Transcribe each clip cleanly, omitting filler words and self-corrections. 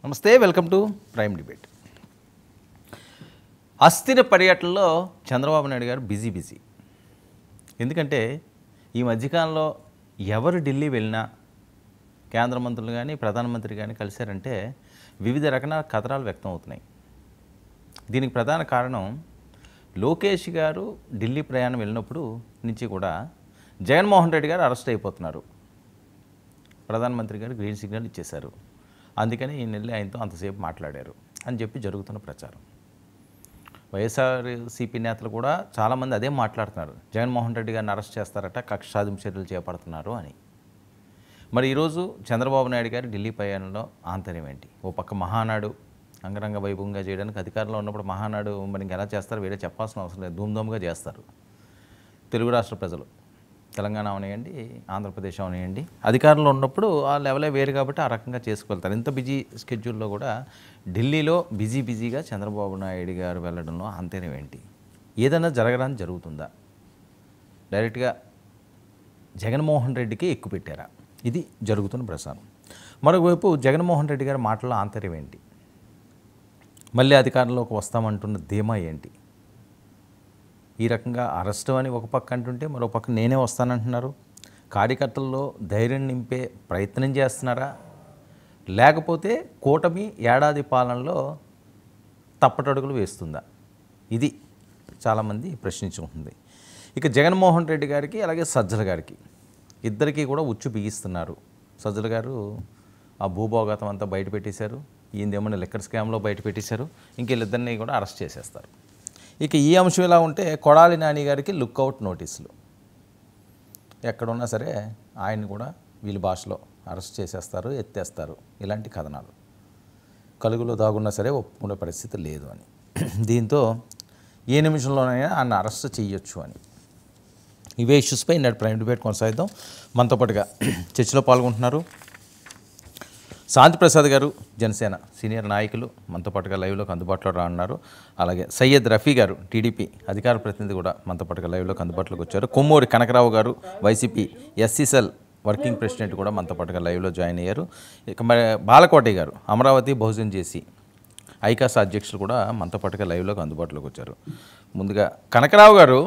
నమస్తే, welcome to prime debate. అస్థిర పర్యటనలో చంద్రబాబు నాయుడు గారు బిజీ. ఎందుకంటే ఈ మధ్యకాలంలో ఎవరు ఢిల్లీ వెళ్ళినా కేంద్ర మంత్రులు కానీ ప్రధానమంత్రి కానీ కలిశారంటే వివిధ రకాల కథనాలు వ్యక్తం అవుతున్నాయి. దీనికి ప్రధాన కారణం లోకేష్ గారు ఢిల్లీ ప్రయాణం వెళ్ళినప్పుడు నుంచి కూడా జగన్మోహన్ రెడ్డి గారు అరెస్ట్ అయిపోతున్నారు. ప్రధానమంత్రి గారు గ్రీన్ సిగ్నల్ ఇచ్చేశారు. అందుకని ఈ నెల ఆయనతో అంతసేపు మాట్లాడారు అని చెప్పి జరుగుతున్న ప్రచారం. వైఎస్ఆర్సీపీ నేతలు కూడా చాలామంది అదే మాట్లాడుతున్నారు. జగన్మోహన్ రెడ్డి గారిని అరెస్ట్ చేస్తారట, కక్ష సాధింపు చర్యలు చేపడుతున్నారు అని. మరి ఈరోజు చంద్రబాబు నాయుడు గారి ఢిల్లీ ప్రయాణంలో ఆంతర్యం ఏంటి? ఓ పక్క మహానాడు అంగరంగ వైభవంగా చేయడానికి అధికారంలో ఉన్నప్పుడు మహానాడు మరి ఇంకెలా చేస్తారు వేరే చెప్పాల్సిన అవసరం లేదు, ధూమ్ధామ్గా చేస్తారు. తెలుగు రాష్ట్ర ప్రజలు, తెలంగాణ అవనియండి, ఆంధ్రప్రదేశ్ అవనియండి, అధికారంలో ఉన్నప్పుడు ఆ లెవెలే వేరు కాబట్టి ఆ రకంగా చేసుకెళ్తారు. ఇంత బిజీ స్కెడ్యూల్లో కూడా ఢిల్లీలో బిజీగా చంద్రబాబు నాయుడు గారు వెళ్ళడంలో ఆంతర్యం ఏంటి? ఏదైనా జరగడానికి జరుగుతుందా? డైరెక్ట్గా జగన్మోహన్ రెడ్డికి ఎక్కువ పెట్టారా? ఇది జరుగుతున్న ప్రసారం. మరోవైపు జగన్మోహన్ రెడ్డి గారి మాటల్లో ఆంతర్యం ఏంటి? మళ్ళీ అధికారంలోకి వస్తామంటున్న ధీమా ఏంటి? ఈ రకంగా అరెస్ట్ అని ఒక పక్క అంటుంటే మరో పక్క నేనే వస్తానంటున్నారు. కార్యకర్తల్లో ధైర్యం నింపే ప్రయత్నం చేస్తున్నారా, లేకపోతే కూటమి ఏడాది పాలనలో తప్పటడుగులు వేస్తుందా? ఇది చాలామంది ప్రశ్నించుకుంటుంది. ఇక జగన్మోహన్ రెడ్డి గారికి అలాగే సజ్జల గారికి ఇద్దరికీ కూడా ఉచ్చు బిగిస్తున్నారు. సజ్జల గారు ఆ భూభోగతం అంతా బయట పెట్టేశారు, ఈయనదేమన్నా లిక్కర్ స్కామ్లో బయట పెట్టేశారు, ఇంక వీళ్ళిద్దరినీ కూడా అరెస్ట్ చేసేస్తారు. ఇక ఈ అంశం ఇలా ఉంటే కొడాలి నాని గారికి లుక్అవుట్ నోటీసులు. ఎక్కడున్నా సరే ఆయన్ని కూడా వీళ్ళ భాషలో అరెస్ట్ చేసేస్తారు, ఎత్తేస్తారు. ఇలాంటి కథనాలు కలుగులో దాగున్నా సరే ఒప్పుకునే పరిస్థితి లేదు అని. దీంతో ఏ నిమిషంలోనైనా ఆయన అరెస్ట్ చేయొచ్చు అని. ఇవే ఇష్యూస్పై నేడు ప్రైమ్ డిబేట్ కొనసాగిద్దాం. మనతో పాటుగా చర్చలో పాల్గొంటున్నారు శాంతిప్రసాద్ గారు, జనసేన సీనియర్ నాయకులు, మనతో పాటుగా లైవ్లోకి అందుబాటులో రానున్నారు. అలాగే సయ్యద్ రఫీ గారు, టీడీపీ అధికార ప్రతినిధి కూడా మనతో పాటుగా లైవ్లోకి అందుబాటులోకి వచ్చారు. కొమ్మూరి కనకరావు గారు, వైసీపీ ఎస్సీసెల్ వర్కింగ్ ప్రెసిడెంట్ కూడా మనతో పాటుగా లైవ్లో జాయిన్ అయ్యారు. ఇక మరి బాలకోటి గారు, అమరావతి బహుజన్ జేసీ ఐకాస్ అధ్యక్షులు కూడా మనతో పాటుగా లైవ్లోకి అందుబాటులోకి వచ్చారు. ముందుగా కనకరావు గారు,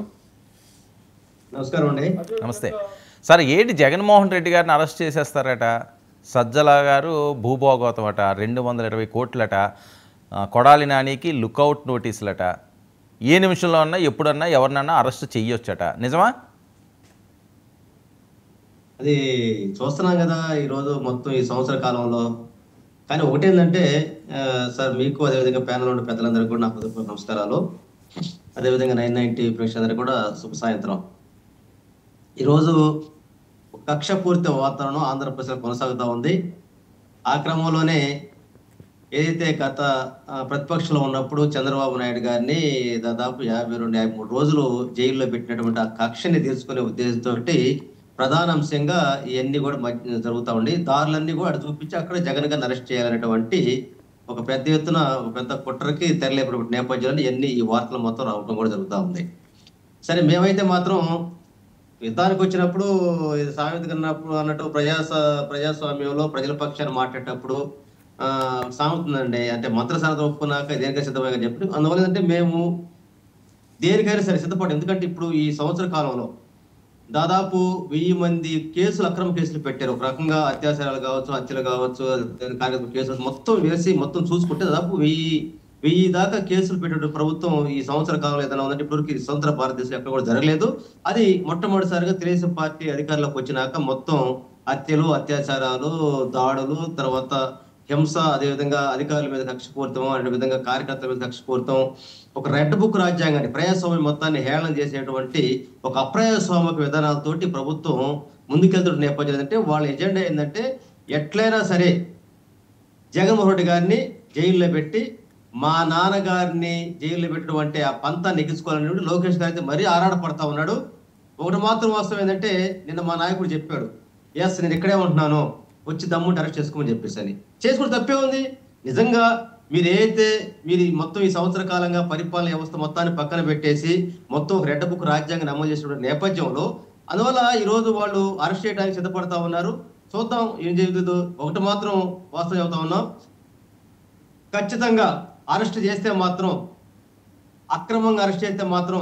నమస్కారం అండి. నమస్తే సార్. ఏంటి జగన్మోహన్ రెడ్డి గారిని అరెస్ట్ చేసేస్తారట, సజ్జల గారు భూభోగోతం అట, 220 కోట్లట, కొడాలి నానికి లుకౌట్ నోటీసులట, ఏ నిమిషంలో అన్నా ఎప్పుడన్నా ఎవరినన్నా అరెస్ట్ చెయ్యొచ్చట, నిజమా? అది చూస్తున్నాం కదా ఈరోజు మొత్తం ఈ సంవత్సర కాలంలో. కానీ ఒకటేంటంటే సార్, మీకు అదేవిధంగా ప్యానల్ ఉన్న పెద్దలందరికీ కూడా నాకు నమస్కారాలు. అదేవిధంగా 990 ప్రేక్షకులందరికీ కూడా శుభ సాయంత్రం. ఈరోజు కక్షపూరిత వాతావరణం ఆంధ్రప్రదేశ్లో కొనసాగుతూ ఉంది. ఆ క్రమంలోనే ఏదైతే గత ప్రతిపక్షంలో ఉన్నప్పుడు చంద్రబాబు నాయుడు గారిని దాదాపు 52-53 రోజులు జైల్లో పెట్టినటువంటి ఆ కక్షని తీర్చుకునే ఉద్దేశంతో ప్రధాన అంశంగా ఇవన్నీ కూడా జరుగుతూ ఉండి, దారులన్నీ కూడా అటు చూపించి అక్కడ జగన్ గారిని అరెస్ట్ చేయాలనేటువంటి ఒక పెద్ద ఎత్తున ఒక పెద్ద కుట్రకి తెరలేపటి నేపథ్యంలో ఇవన్నీ ఈ వార్తలు మొత్తం రావడం కూడా జరుగుతూ ఉంది. సరే, మేమైతే మాత్రం యుద్ధానికి వచ్చినప్పుడు ఇది సామెత అన్నట్టు ప్రజాస్వామ్యంలో ప్రజల పక్షాన్ని మాట్లాడేటప్పుడు సామెతుందండి, అంటే మంత్రసారత ఒప్పుకున్నాక దేనికైనా సిద్ధమని చెప్పి. అందువల్ల ఏంటంటే మేము దేనికైనా సరే సిద్ధపడ్డాం. ఎందుకంటే ఇప్పుడు ఈ సంవత్సర కాలంలో దాదాపు 1000 మంది కేసులు, అక్రమ కేసులు పెట్టారు. ఒక రకంగా అత్యాచారాలు కావచ్చు, హత్యలు కావచ్చు, కార్యక్రమ కేసులు మొత్తం వేసి మొత్తం చూసుకుంటే దాదాపు 1000 దాకా కేసులు పెట్టే ప్రభుత్వం ఈ సంవత్సర కాలంలో ఏదైనా ఉందంటే ఇప్పటివరకు ఈ స్వతంత్ర భారతదేశంలో ఎక్కడ కూడా జరగలేదు. అది మొట్టమొదటిసారిగా తెలుగుదేశం పార్టీ అధికారంలోకి వచ్చినాక మొత్తం హత్యలు, అత్యాచారాలు, దాడులు, తర్వాత హింస, అదేవిధంగా అధికారుల మీద కక్షపూరితం, అదేవిధంగా కార్యకర్తల మీద కక్షపూరితం, ఒక రెడ్ బుక్ రాజ్యాంగాన్ని, ప్రజాస్వామ్యం మొత్తాన్ని హేళన చేసేటువంటి ఒక అప్రజాస్వామిక విధానాలతోటి ప్రభుత్వం ముందుకెళ్తున్న నేపథ్యం ఏంటంటే వాళ్ళ ఎజెండా ఏంటంటే ఎట్లయినా సరే జగన్మోహన్ రెడ్డి గారిని జైల్లో పెట్టి మా నాన్నగారిని జైల్లో పెట్టడం అంటే ఆ పంతా నెగ్గించుకోవాలని లోకేష్ గారు అయితే మరీ ఆరాటపడతా ఉన్నాడు. ఒకటి మాత్రం వాస్తవం ఏంటంటే నిన్న మా నాయకుడు చెప్పాడు, ఎస్ నేను ఇక్కడే ఉంటున్నాను, వచ్చి దమ్ముంటే అరెస్ట్ చేసుకోమని చెప్పేసి అని. చేసుకుంటే తప్పే ఉంది. నిజంగా మీరు మొత్తం ఈ సంవత్సర కాలంగా పరిపాలన వ్యవస్థ మొత్తాన్ని పక్కన పెట్టేసి మొత్తం ఒక రెడ్ బుక్ రాజ్యాంగాన్ని అమలు చేసిన నేపథ్యంలో అందువల్ల ఈరోజు వాళ్ళు అరెస్ట్ చేయడానికి సిద్ధపడతా ఉన్నారు. చూద్దాం ఏం జరుగుతుందో. ఒకటి మాత్రం వాస్తవం చెబుతా ఉన్నాం, ఖచ్చితంగా అరెస్ట్ చేస్తే మాత్రం, అక్రమంగా అరెస్ట్ చేస్తే మాత్రం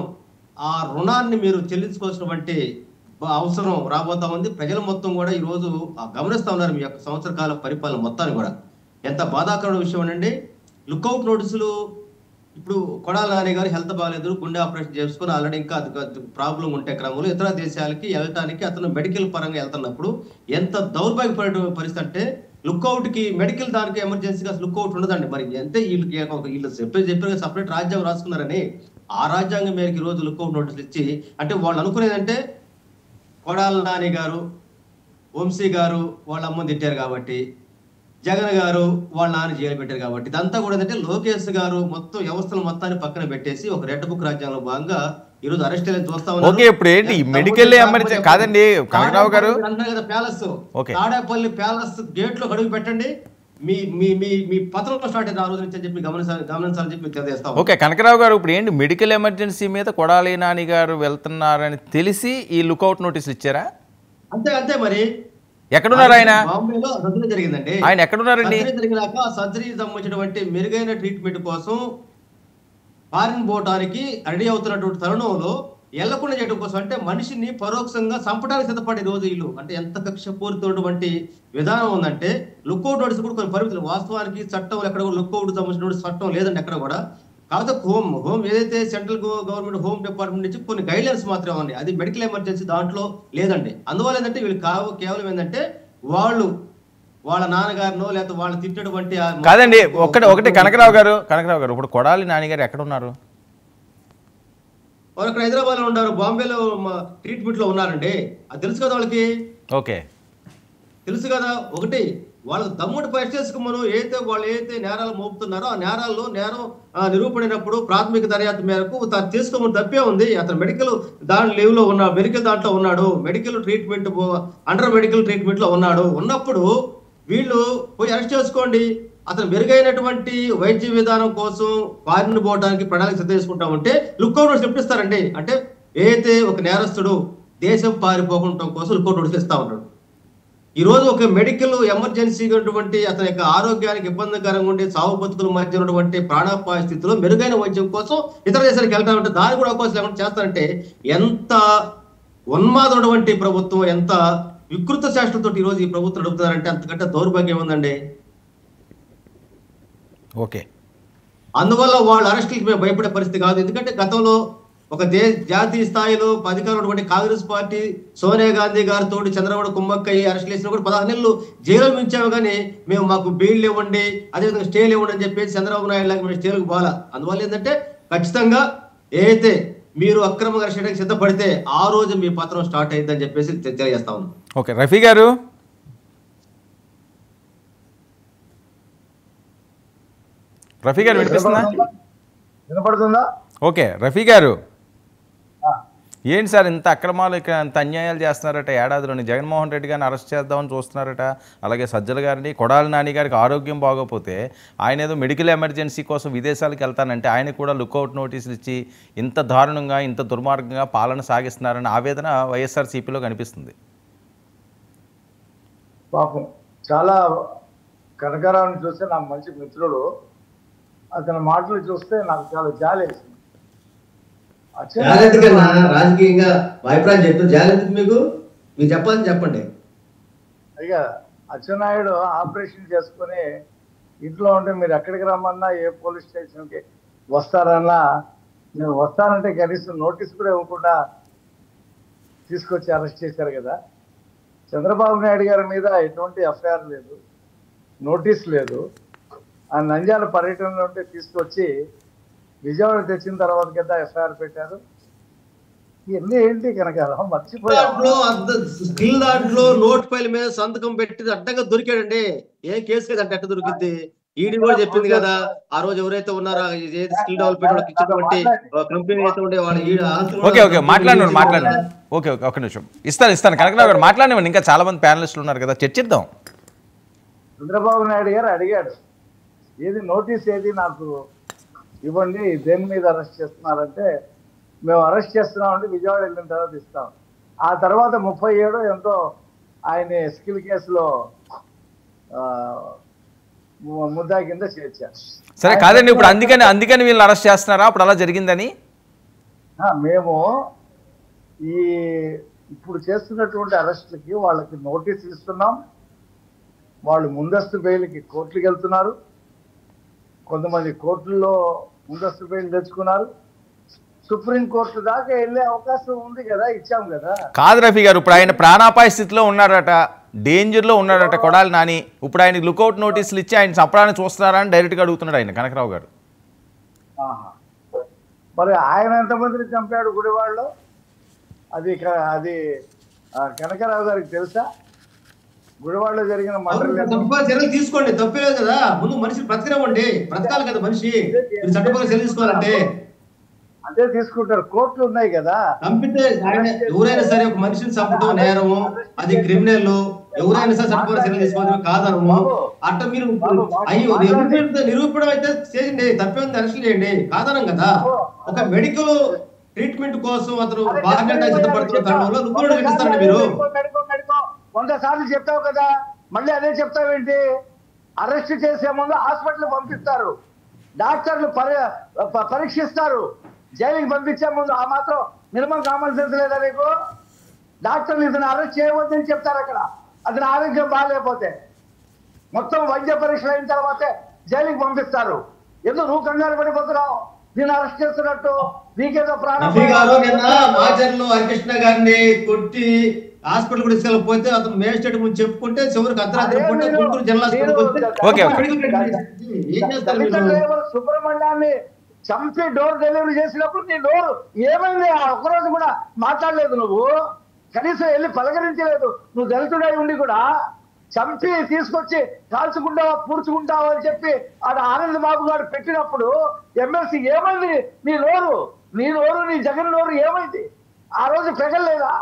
ఆ రుణాన్ని మీరు చెల్లించుకోవాల్సినటువంటి అవసరం రాబోతా ఉంది. ప్రజలు మొత్తం కూడా ఈ రోజు గమనిస్తా ఉన్నారు మీ యొక్క సంవత్సర కాల పరిపాలన మొత్తాన్ని కూడా. ఎంత బాధాకరమైన విషయం అండి. లుక్అవుట్ నోటీసులు ఇప్పుడు కొడాల నాని గారు హెల్త్ బాగాలేదు, గుండె ఆపరేషన్ చేసుకుని ఆల్రెడీ ఇంకా ప్రాబ్లం ఉంటే క్రమంలో ఇతర దేశాలకి వెళ్ళటానికి అతను మెడికల్ పరంగా వెళ్తున్నప్పుడు ఎంత దౌర్భాగ్యపడే పరిస్థితి అంటే, లుక్అవుట్ కి మెడికల్ దానికి ఎమర్జెన్సీగా లుక్అవుట్ ఉండదండి. మరి అంటే వీళ్ళు చెప్పారు సపరేట్ రాజ్యాంగం రాసుకున్నారని, ఆ రాజ్యాంగం మేరకు ఈ రోజు లుక్అవుట్ నోటీసులు ఇచ్చి, అంటే వాళ్ళు అనుకునేదంటే కొడాల నాని గారు, వంశీ గారు వాళ్ళ అమ్మని తిట్టారు కాబట్టి, జగన్ గారు వాళ్ళ నాన్న జైలు పెట్టారు కాబట్టి, ఇదంతా కూడా ఏంటంటే లోకేష్ గారు మొత్తం వ్యవస్థలు మొత్తాన్ని పక్కన పెట్టేసి ఒక రెడ్ బుక్ రాజ్యాంగంలో భాగంగా ఈ రోజు అరెస్ట్ చూస్తా ఉన్నారు. ఓకే, ఇప్పుడు ఏంటి మెడికల్ ఎమర్జెన్సీ కాదండి కనకరావు గారు, అంటున్నారు కదా ప్యాలెస్, తాడేపల్లి ప్యాలెస్ గేట్ లో గడుగు పెట్టండి, మీ మీ మీ మీ పత్రం స్టార్ట్ అయింది ఆ రోజు నుంచి అని చెప్పి గమనించాలని చెప్పి తెలియజేస్తాం. ఓకే కనకరావు గారు, ఇప్పుడు ఏంటి మెడికల్ ఎమర్జెన్సీ మీద కొడాలి నాని గారు వెళ్తున్నారని తెలిసి ఈ లుక్అవుట్ నోటీసులు ఇచ్చారా? అంతే అంతే. మరి ఎక్కడున్నారు ఆయన? బాంబేలో సర్జరీ జరిగిందండి. ఆయన ఎక్కడున్నారండి? సర్జరీ జరిగినాక సర్జరీకి సంబంధించినటువంటి మెరుగైన ట్రీట్మెంట్ కోసం ఫారిన్ పోవటానికి రెడీ అవుతున్నటువంటి తరుణంలో ఎల్లకుండా చేయడం కోసం, అంటే మనిషిని పరోక్షంగా చంపడానికి సిద్ధపడే రోజు వీళ్ళు. అంటే ఎంత కక్షపూరితమైనటువంటి విధానం ఉందంటే, లుక్అవుట్ నోటీస్ కూడా కొన్ని పరిమితులు. వాస్తవానికి చట్టం ఎక్కడ కూడా లుక్అవుట్ సంబంధించిన చట్టం లేదండి ఎక్కడ కూడా. కాకపోతే హోమ్ ఏదైతే సెంట్రల్ గవర్నమెంట్ హోమ్ డిపార్ట్మెంట్ నుంచి కొన్ని గైడ్ లైన్స్ మాత్రమే ఉన్నాయి. అది మెడికల్ ఎమర్జెన్సీ దాంట్లో లేదండి. అందువల్ల ఏంటంటే వీళ్ళు కేవలం ఏంటంటే వాళ్ళ నాన్నగారినో లేకపోతే వాళ్ళు తిట్టటువంటి కాదండి. ఒకటి కనకరావు గారు ఇప్పుడు కొడాలి నాని గారు ఎక్కడ ఉన్నారు? వాళ్ళు అక్కడ హైదరాబాద్ లో ఉన్నారు, బాంబేలో ట్రీట్మెంట్ లో ఉన్నారండి. అది తెలుసు కదా వాళ్ళకి. ఓకే తెలుసు కదా. ఒకటి వాళ్ళ దమ్ముడు పరీక్ష చేసుకోమను. వాళ్ళు ఏదైతే నేరాలు మోపుతున్నారో ఆ నేరాల్లో నేరం నిరూపణైనప్పుడు ప్రాథమిక దర్యాప్తు మేరకు తీసుకోమని తప్పే ఉంది. అతను మెడికల్ లీవ్ లో ఉన్నాడు, మెడికల్ దాంట్లో ఉన్నాడు, medical treatment under medical treatment లో ఉన్నప్పుడు వీళ్ళు పోయి అరెస్ట్ చేసుకోండి. అతను మెరుగైనటువంటి వైద్య విధానం కోసం ఫారిన్ పోవడానికి ప్రణాళిక సిద్ధం చేసుకుంటా ఉంటే లుక్అవుట్ నోటీస్ ఇప్పిస్తారండి. అంటే ఏదైతే ఒక నేరస్తుడు దేశం పారిపోకుండా కోసం లుక్అవుట్ నోటీస్ ఇస్తా ఉంటాడు. ఈ రోజు ఒక మెడికల్ ఎమర్జెన్సీ ఉన్నటువంటి అతని యొక్క ఆరోగ్యానికి ఇబ్బందికరంగా ఉండే సాగు బతుకుల మధ్య ఉన్నటువంటి ప్రాణాపాయ స్థితిలో మెరుగైన వైద్యం కోసం ఇతర దేశాలకు వెళ్తా ఉంటే దాని కూడా అవకాశం లేకుండా చేస్తారంటే ఎంత ఉన్మాదమైనటువంటి ప్రభుత్వం, ఎంత వికృత శాస్త్రంతో ఈ రోజు ఈ ప్రభుత్వం నడుపుతారంటే అంతకంటే దౌర్భాగ్యం ఉందండి. ఓకే, అందువల్ల వాళ్ళు అరెస్టులకి మేము భయపడే పరిస్థితి కాదు. ఎందుకంటే గతంలో ఒక జాతీయ స్థాయిలో అధికారం ఉన్నటువంటి కాంగ్రెస్ పార్టీ సోనియా గాంధీ గారితో చంద్రబాబు కుమ్మక్కయ్యి అరెస్టులు చేసినా కూడా 16 నెలలు జైలు ఉంచాము, కానీ మాకు బెయిల్ ఇవ్వండి, అదేవిధంగా స్టేలు ఇవ్వండి అని చెప్పేసి చంద్రబాబు నాయుడు లాగా మేము స్టేలకు పోవాలా. అందువల్ల ఏంటంటే ఖచ్చితంగా ఏదైతే మీరు అక్రమంగా అరెస్ట్ చేయడానికి సిద్ధపడితే ఆ రోజు మీ పత్రం స్టార్ట్ అయ్యిందని చెప్పేసి తెలియజేస్తా ఉన్నాం. ఓకే రఫీ గారు, వినపడుతుందా? ఓకే రఫీ గారు, ఏంటి సార్ ఇంత అక్రమాలు, ఇక్కడ ఇంత అన్యాయాలు చేస్తున్నారట? ఏడాదిలోని జగన్మోహన్ రెడ్డి గారిని అరెస్ట్ చేద్దామని చూస్తున్నారట, అలాగే సజ్జల గారిని, కొడాలి నాని గారికి ఆరోగ్యం బాగోపోతే ఆయన ఏదో మెడికల్ ఎమర్జెన్సీ కోసం విదేశాలకు వెళ్తానంటే ఆయన కూడా లుక్అవుట్ నోటీసులు ఇచ్చి ఇంత దారుణంగా ఇంత దుర్మార్గంగా పాలన సాగిస్తున్నారని ఆవేదన వైఎస్ఆర్సీపీలో కనిపిస్తుంది. పాపం చాలా కనకరావుని చూస్తే నాకు మంచి మిత్రుడు, అతని మాటలు చూస్తే నాకు చాలా జాలి వేసింది. రాజకీయంగా అభిప్రాయం చెప్తాను. జాగ్రత్త మీకు చెప్పాలని చెప్పండి. అయ్యా అచ్చెన్నాయుడు ఆపరేషన్ చేసుకుని ఇంట్లో ఉంటే మీరు ఎక్కడికి రమ్మన్నా ఏ పోలీస్ స్టేషన్కి వస్తారన్నా, నేను వస్తానంటే కనీసం నోటీస్ కూడా ఇవ్వకుండా తీసుకొచ్చి అరెస్ట్ చేశారు కదా. చంద్రబాబు నాయుడు గారి మీద ఎటువంటి ఎఫ్ఐఆర్ లేదు, నోటీస్ లేదు. ఆ నంద్యాల పర్యటనలో ఉంటే తీసుకొచ్చి విజయవాడ తెచ్చిన తర్వాత కదా ఎఫ్ఐఆర్ పెట్టారు. ఇవన్నీ ఏంటి కనుక స్టిల్ దాంట్లో నోట్ ఫైల్ మీద సంతకం పెట్టి అడ్డంగా దొరికాడండి. ఏ కేసు కదా అంటే అట్ట దొరికింది. ఈడీ కూడా చెప్పింది కదా ఆ రోజు ఎవరైతే ఉన్నారో స్కిల్ డెవలప్మెంట్ ఇచ్చినటువంటి కంపెనీ అయితే ఉండే వాళ్ళు. ఓకే మాట్లాడినారు. ఓకే ఒక నిమిషం ఇస్తాను కనకరావు గారు మాట్లాడినామండి. ఇంకా చాలా మంది ప్యానలిస్టులు ఉన్నారు కదా, చర్చిద్దాం. చంద్రబాబు నాయుడు గారు అడిగాడు, ఏది నోటీస్ ఏది నాకు ఇవ్వండి, దేని మీద అరెస్ట్ చేస్తున్నారంటే మేము అరెస్ట్ చేస్తున్నామండి, విజయవాడ వెళ్ళిన తర్వాత ఇస్తాం. ఆ తర్వాత 37 ఎంతో ఆయన స్కిల్ కేసులో ముద్దా కింద చేర్చారు. సరే కాదండి, ఇప్పుడు అందుకని వీళ్ళని అరెస్ట్ చేస్తున్నారా? అప్పుడు అలా జరిగిందని మేము ఈ ఇప్పుడు చేస్తున్నటువంటి అరెస్టులకి వాళ్ళకి నోటీస్ ఇస్తున్నాం. వాళ్ళు ముందస్తు బెయిల్కి కోర్టులకు వెళ్తున్నారు. కొంతమంది కోర్టుల్లో ముందస్తు బెయిల్ తెచ్చుకున్నారు. సుప్రీంకోర్టు దాకా వెళ్ళే అవకాశం ఉంది కదా, ఇచ్చాం కదా. కాదు రఫీ గారు, ఇప్పుడు ఆయన ప్రాణాపాయ స్థితిలో ఉన్నారట, డేంజర్లో ఉన్నాడట కొడాలి నాని. ఇప్పుడు ఆయనకి లుకౌట్ నోటీసులు ఇచ్చి ఆయన చంపడానికి చూస్తున్నారా అని డైరెక్ట్గా అడుగుతున్నాడు ఆయన కనకరావు గారు. మరి ఆయన ఎంతమందిని చంపాడు గుడివాడలో? అది కనకరావు గారికి తెలుసా? గుడివాడలో జరిగిన చర్యలు తీసుకోండి, తప్పలేదు కదా. ముందు మనిషి బ్రతకనివ్వండి, బ్రతకాలి కదా మనిషి. చట్టపరంగా చర్యలు తీసుకోవాలంటే అదే తీసుకుంటారు. కోర్టులు ఉన్నాయి కదా. చంపితే ఎవరైనా సరే ఒక మనిషిని చంపడం నేరము, అది క్రిమినల్. ఎవరైనా సరే చట్టపరంగా చర్యలు తీసుకోవడం కాదనము. అట్లా మీరు అయ్యో నిరూపణ అయితే చేయండి, తప్పేంది అరెస్ట్ చేయండి, కాదనం కదా. ఒక మెడికల్ ట్రీట్మెంట్ కోసం అతను బాగా సిద్ధపడుతున్న తరుణంలో రుగ్గుడు చూపిస్తారండి మీరు. 100 సార్లు చెప్తావు కదా, మళ్ళీ అదే చెప్తావేంటి? అరెస్ట్ చేసే ముందు హాస్పిటల్ పంపిస్తారు, డాక్టర్లు పరీక్షిస్తారు. జైలుకి పంపించే ముందు ఆ మాత్రం మినిమం కామన్ సెన్స్ లేదా నీకు? డాక్టర్లు ఇతను అరెస్ట్ చేయవద్దని చెప్తారు అక్కడ. అతని ఆరోగ్యం బాగాలేకపోతే మొత్తం వైద్య పరీక్షలు అయిన తర్వాతే జైలుకి పంపిస్తారు. ఎందుకు నువ్వు కంగారు పడిపోతున్నావు? నేను అరెస్ట్ చేస్తున్నట్టు నీకేదో ప్రాణం. మాచర్లో హరికృష్ణ గారిని కొట్టి హాస్పిటల్ కూడా తీసుకెళ్ళకపోతే అతను మేజిస్ట్రేట్ ముందు చెప్పుకుంటే చివరికి అర్ధరాత్రి గుంటూరు జిల్లా సుబ్రహ్మణ్యాన్ని చంపి డోర్ డెలివరీ చేసినప్పుడు నీ డోర్ ఏమైంది? ఒక్కరోజు కూడా మాట్లాడలేదు నువ్వు, కనీసం వెళ్ళి పలకరించలేదు. నువ్వు దళితుడై ఉండి కూడా చంపి తీసుకొచ్చి కాల్చుకుంటావా పూడ్చుకుంటావా అని చెప్పి ఆడ ఆనంద్ బాబు గారు పెట్టినప్పుడు ఎమ్మెల్సీ ఏమైంది? నీ నోరు నీ జగన్ నోరు ఏమైంది? ఆ రోజు పెగలేదా?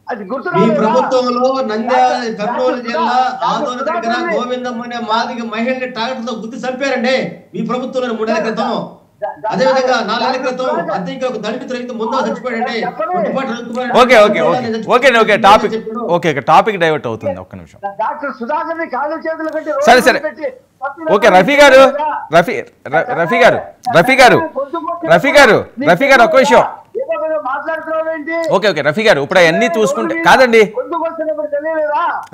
అది గుర్తు. మీ ప్రభుత్వంలో నంద్యాల కర్నూలు జిల్లా ఆందోళన దగ్గర గోవిందం అనే మాదిగ మహిళని ట్రాక్టర్తో గుర్తు చంపారండి మీ ప్రభుత్వంలో 3 నెలల క్రితం. అదే విధంగా 4 నెలల క్రితం అద్దెకి ఒక దళితుడు రైతు ముందు చచ్చిపోయాడండి. టాపిక్ డైవర్ట్ అవుతుంది, ఒక్క నిమిషం. డాక్టర్ సుధాకర్ ని కాళ్ళు చేతులు కట్టి సరే సరే ఓకే రఫీ గారు ఒక్క విషయం. ఓకే రఫీ గారు, ఇప్పుడు అవన్నీ చూసుకుంటే కాదండి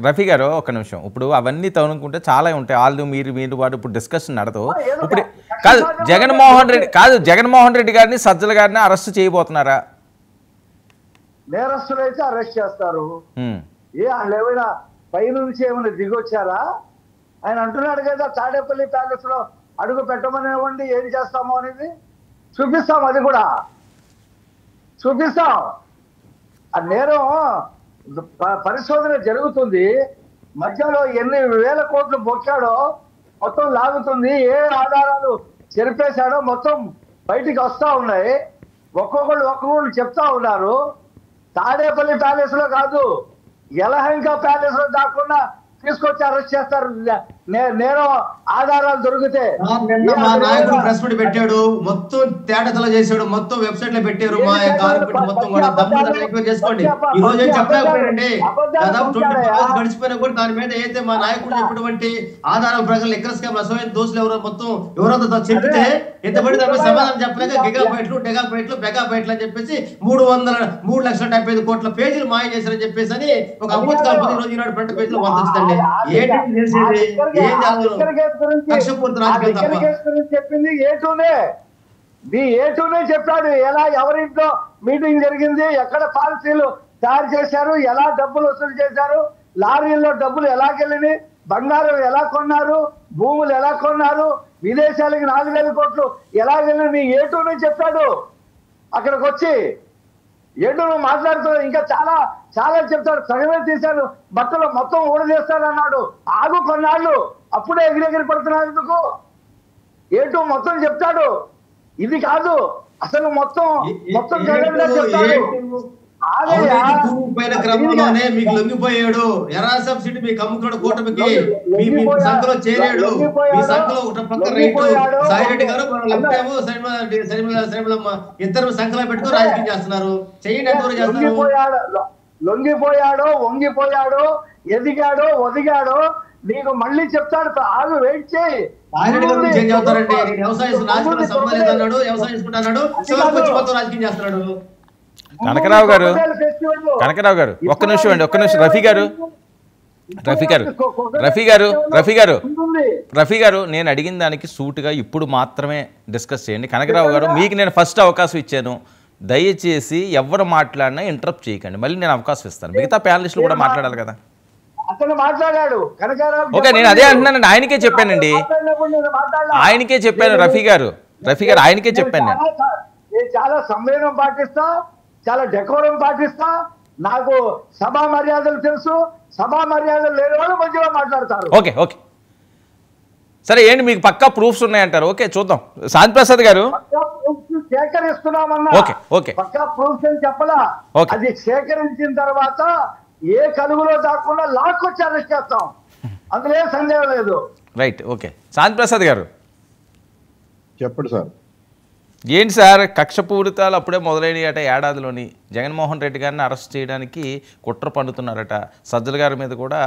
రఫీ గారు ఒక్క నిమిషం. ఇప్పుడు అవన్నీ తనుకుంటే చాలా ఉంటాయి. వాళ్ళు మీరు వాడు ఇప్పుడు డిస్కషన్ నడదు. ఇప్పుడు కాదు జగన్మోహన్ రెడ్డి గారిని సజ్జల గారిని అరెస్ట్ చేయబోతున్నారా? నేరస్తులు అయితే అరెస్ట్ చేస్తారు. వాళ్ళు ఏమైనా పై నుంచి ఏమైనా దిగొచ్చారా? ఆయన అంటున్నాడు కదా తాడేపల్లి ప్యాలెస్ లో అడుగు పెట్టమనివ్వండి, ఏం చేస్తామో అనేది చూపిస్తాం. అది కూడా చూపిస్తాం. ఆ నేరం పరిశోధన జరుగుతుంది. మధ్యలో ఎన్ని వేల కోట్లు బొక్కాడో మొత్తం లాగుతుంది. ఏ ఆధారాలు చెరిపేశాడో మొత్తం బయటికి వస్తా ఉన్నాయి. ఒక్కొక్కళ్ళు చెప్తా ఉన్నారు. తాడేపల్లి ప్యాలెస్ లో కాదు, యలహంక ప్యాలెస్ లో దాకుండా తీసుకొచ్చి అరెస్ట్ చేస్తారు. నేరం ఆధారాలు దొరికితే. మా నాయకుడు ప్రెస్ మీట్ పెట్టాడు, మొత్తం తేటతల చేశాడు, మొత్తం వెబ్సైట్ లో పెట్టారు. మా కార్పొరేట్ మొత్తం కూడా దమ్ము చేసుకోండి. ఈ రోజు ఏం చెప్పలేకపోయారండి. దాదాపు 24 hours గడిచిపోయినా కూడా దాని మీద అయితే మా నాయకుడు చెప్పినటువంటి ఆధారాల ప్రకారం ఎక్కడ స్కామ్ అసలు దోషులు ఎవరో మొత్తం ఎవరో చెప్తే ఎంతబడి దాని మీద సమాధానం చెప్పలేక గిగాబైట్లు మెగాబైట్లు అని చెప్పేసి 3,70,75 కోట్ల పేజీలు మాయ చేశారని చెప్పేసి అని ఒక అమృత్ కాకపోతే ఈ రోజు ఈనాడు ఫ్రంట్ పేజ్ లో వందొచ్చిందండి. చెప్పింది ఏ2నే చెప్పాడు. ఎలా ఎవరింట్లో మీటింగ్ జరిగింది, ఎక్కడ పాలసీలు తయారు చేశారు, ఎలా డబ్బులు వసూలు చేశారు, లారీల్లో డబ్బులు ఎలాగెళ్ళినాయి, బంగారం ఎలా కొన్నారు, భూములు ఎలా కొన్నారు, విదేశాలకి 4,000 కోట్లు ఎలా వెళ్ళినాయి ఏ2నే చెప్పాడు. అక్కడికి వచ్చి ఏంటో మాట్లాడుతాడు. ఇంకా చాలా చాలా చెప్తాడు. సగమే తీశాడు, బట్టలు మొత్తం ఊడజేస్తాడు అన్నాడు. ఆగు కొన్నాళ్ళు, అప్పుడే ఎగిరెగిరి పడుతున్నాడు ఎందుకు? ఏంటో మొత్తం చెప్తాడు. ఇది కాదు అసలు మొత్తం చెప్తాడు. క్రమంలోనే మీకు లొంగిపోయాడు. ఎరాసబ్ సిటీ మీకు అమ్ముకున్నాడు కూటమికి. మీ సంఖలో చేరాడు. మీ సంఖలో ఒక పక్క రైతు సాయిరెడ్డి గారు లెఫ్టేమో సరిమలమ్మ ఇద్దరు సంఖలో పెట్టుకుని రాజకీయం చేస్తున్నారు. చెయ్యండి, ఎంతవరకు చేస్తున్నారు? లొంగిపోయాడో వంగిపోయాడో ఎదిగాడో ఒదిగాడో నీకు మళ్ళీ చెప్తాడు, ఆగు, వెయిట్ చేయి. ఆయన గురించి ఏం చెబుతారండి? నేను వ్యవసాయం రాజకీయ సంబంధం లేదన్నాడు, వ్యవసాయం చేసుకుంటున్నాడు, చివరికి వచ్చి మొత్తం రాజకీయం చేస్తున్నాడు. కనకరావు గారు ఒక్క నిమిషం అండి, ఒక్క నిమిషం. రఫీ గారు నేను అడిగిన దానికి సూటుగా ఇప్పుడు మాత్రమే డిస్కస్ చేయండి. కనకరావు గారు, మీకు నేను ఫస్ట్ అవకాశం ఇచ్చాను, దయచేసి ఎవరు మాట్లాడినా ఇంటరప్ట్ చేయకండి. మళ్ళీ నేను అవకాశం ఇస్తాను, మిగతా ప్యానలిస్టులు కూడా మాట్లాడాలి కదా. అతను మాట్లాడాడు కనకరావు. ఓకే, నేను అదే అంటున్నానండి, ఆయనకే చెప్పానండి, ఆయనకే చెప్పాను. రఫీ గారు ఆయనకే చెప్పాను నేను చాలా సంవేదం పాటిస్తా, చాలా డెకోరం పాటిస్తా, నాకు సభా మర్యాదలు తెలుసు. సభా మర్యాదలు లేని వాళ్ళు మంచిగా మాట్లాడతారు. ఓకే సరే, ఏంటి మీకు పక్కా ప్రూఫ్స్ ఉన్నాయంటారు? ఓకే, చూద్దాం. శాంతి ప్రసాద్ గారు, సేకరిస్తున్నామన్నా, పక్కా ప్రూఫ్స్ అని చెప్పలా. అది సేకరించిన తర్వాత ఏ కలుగులో దాక్కుండా లాక్కొచ్చి అరెస్ట్ చేస్తాం, అందులో ఏ సందేహం లేదు. Right, okay. శాంతి ప్రసాద్ గారు చెప్పండి సార్. ఏంటి సార్, కక్షపూరితాలు అప్పుడే మొదలైనయట ఏడాదిలోని. జగన్మోహన్ రెడ్డి గారిని అరెస్ట్ చేయడానికి కుట్ర పన్నుతున్నారట. సజ్జల గారి మీద కూడా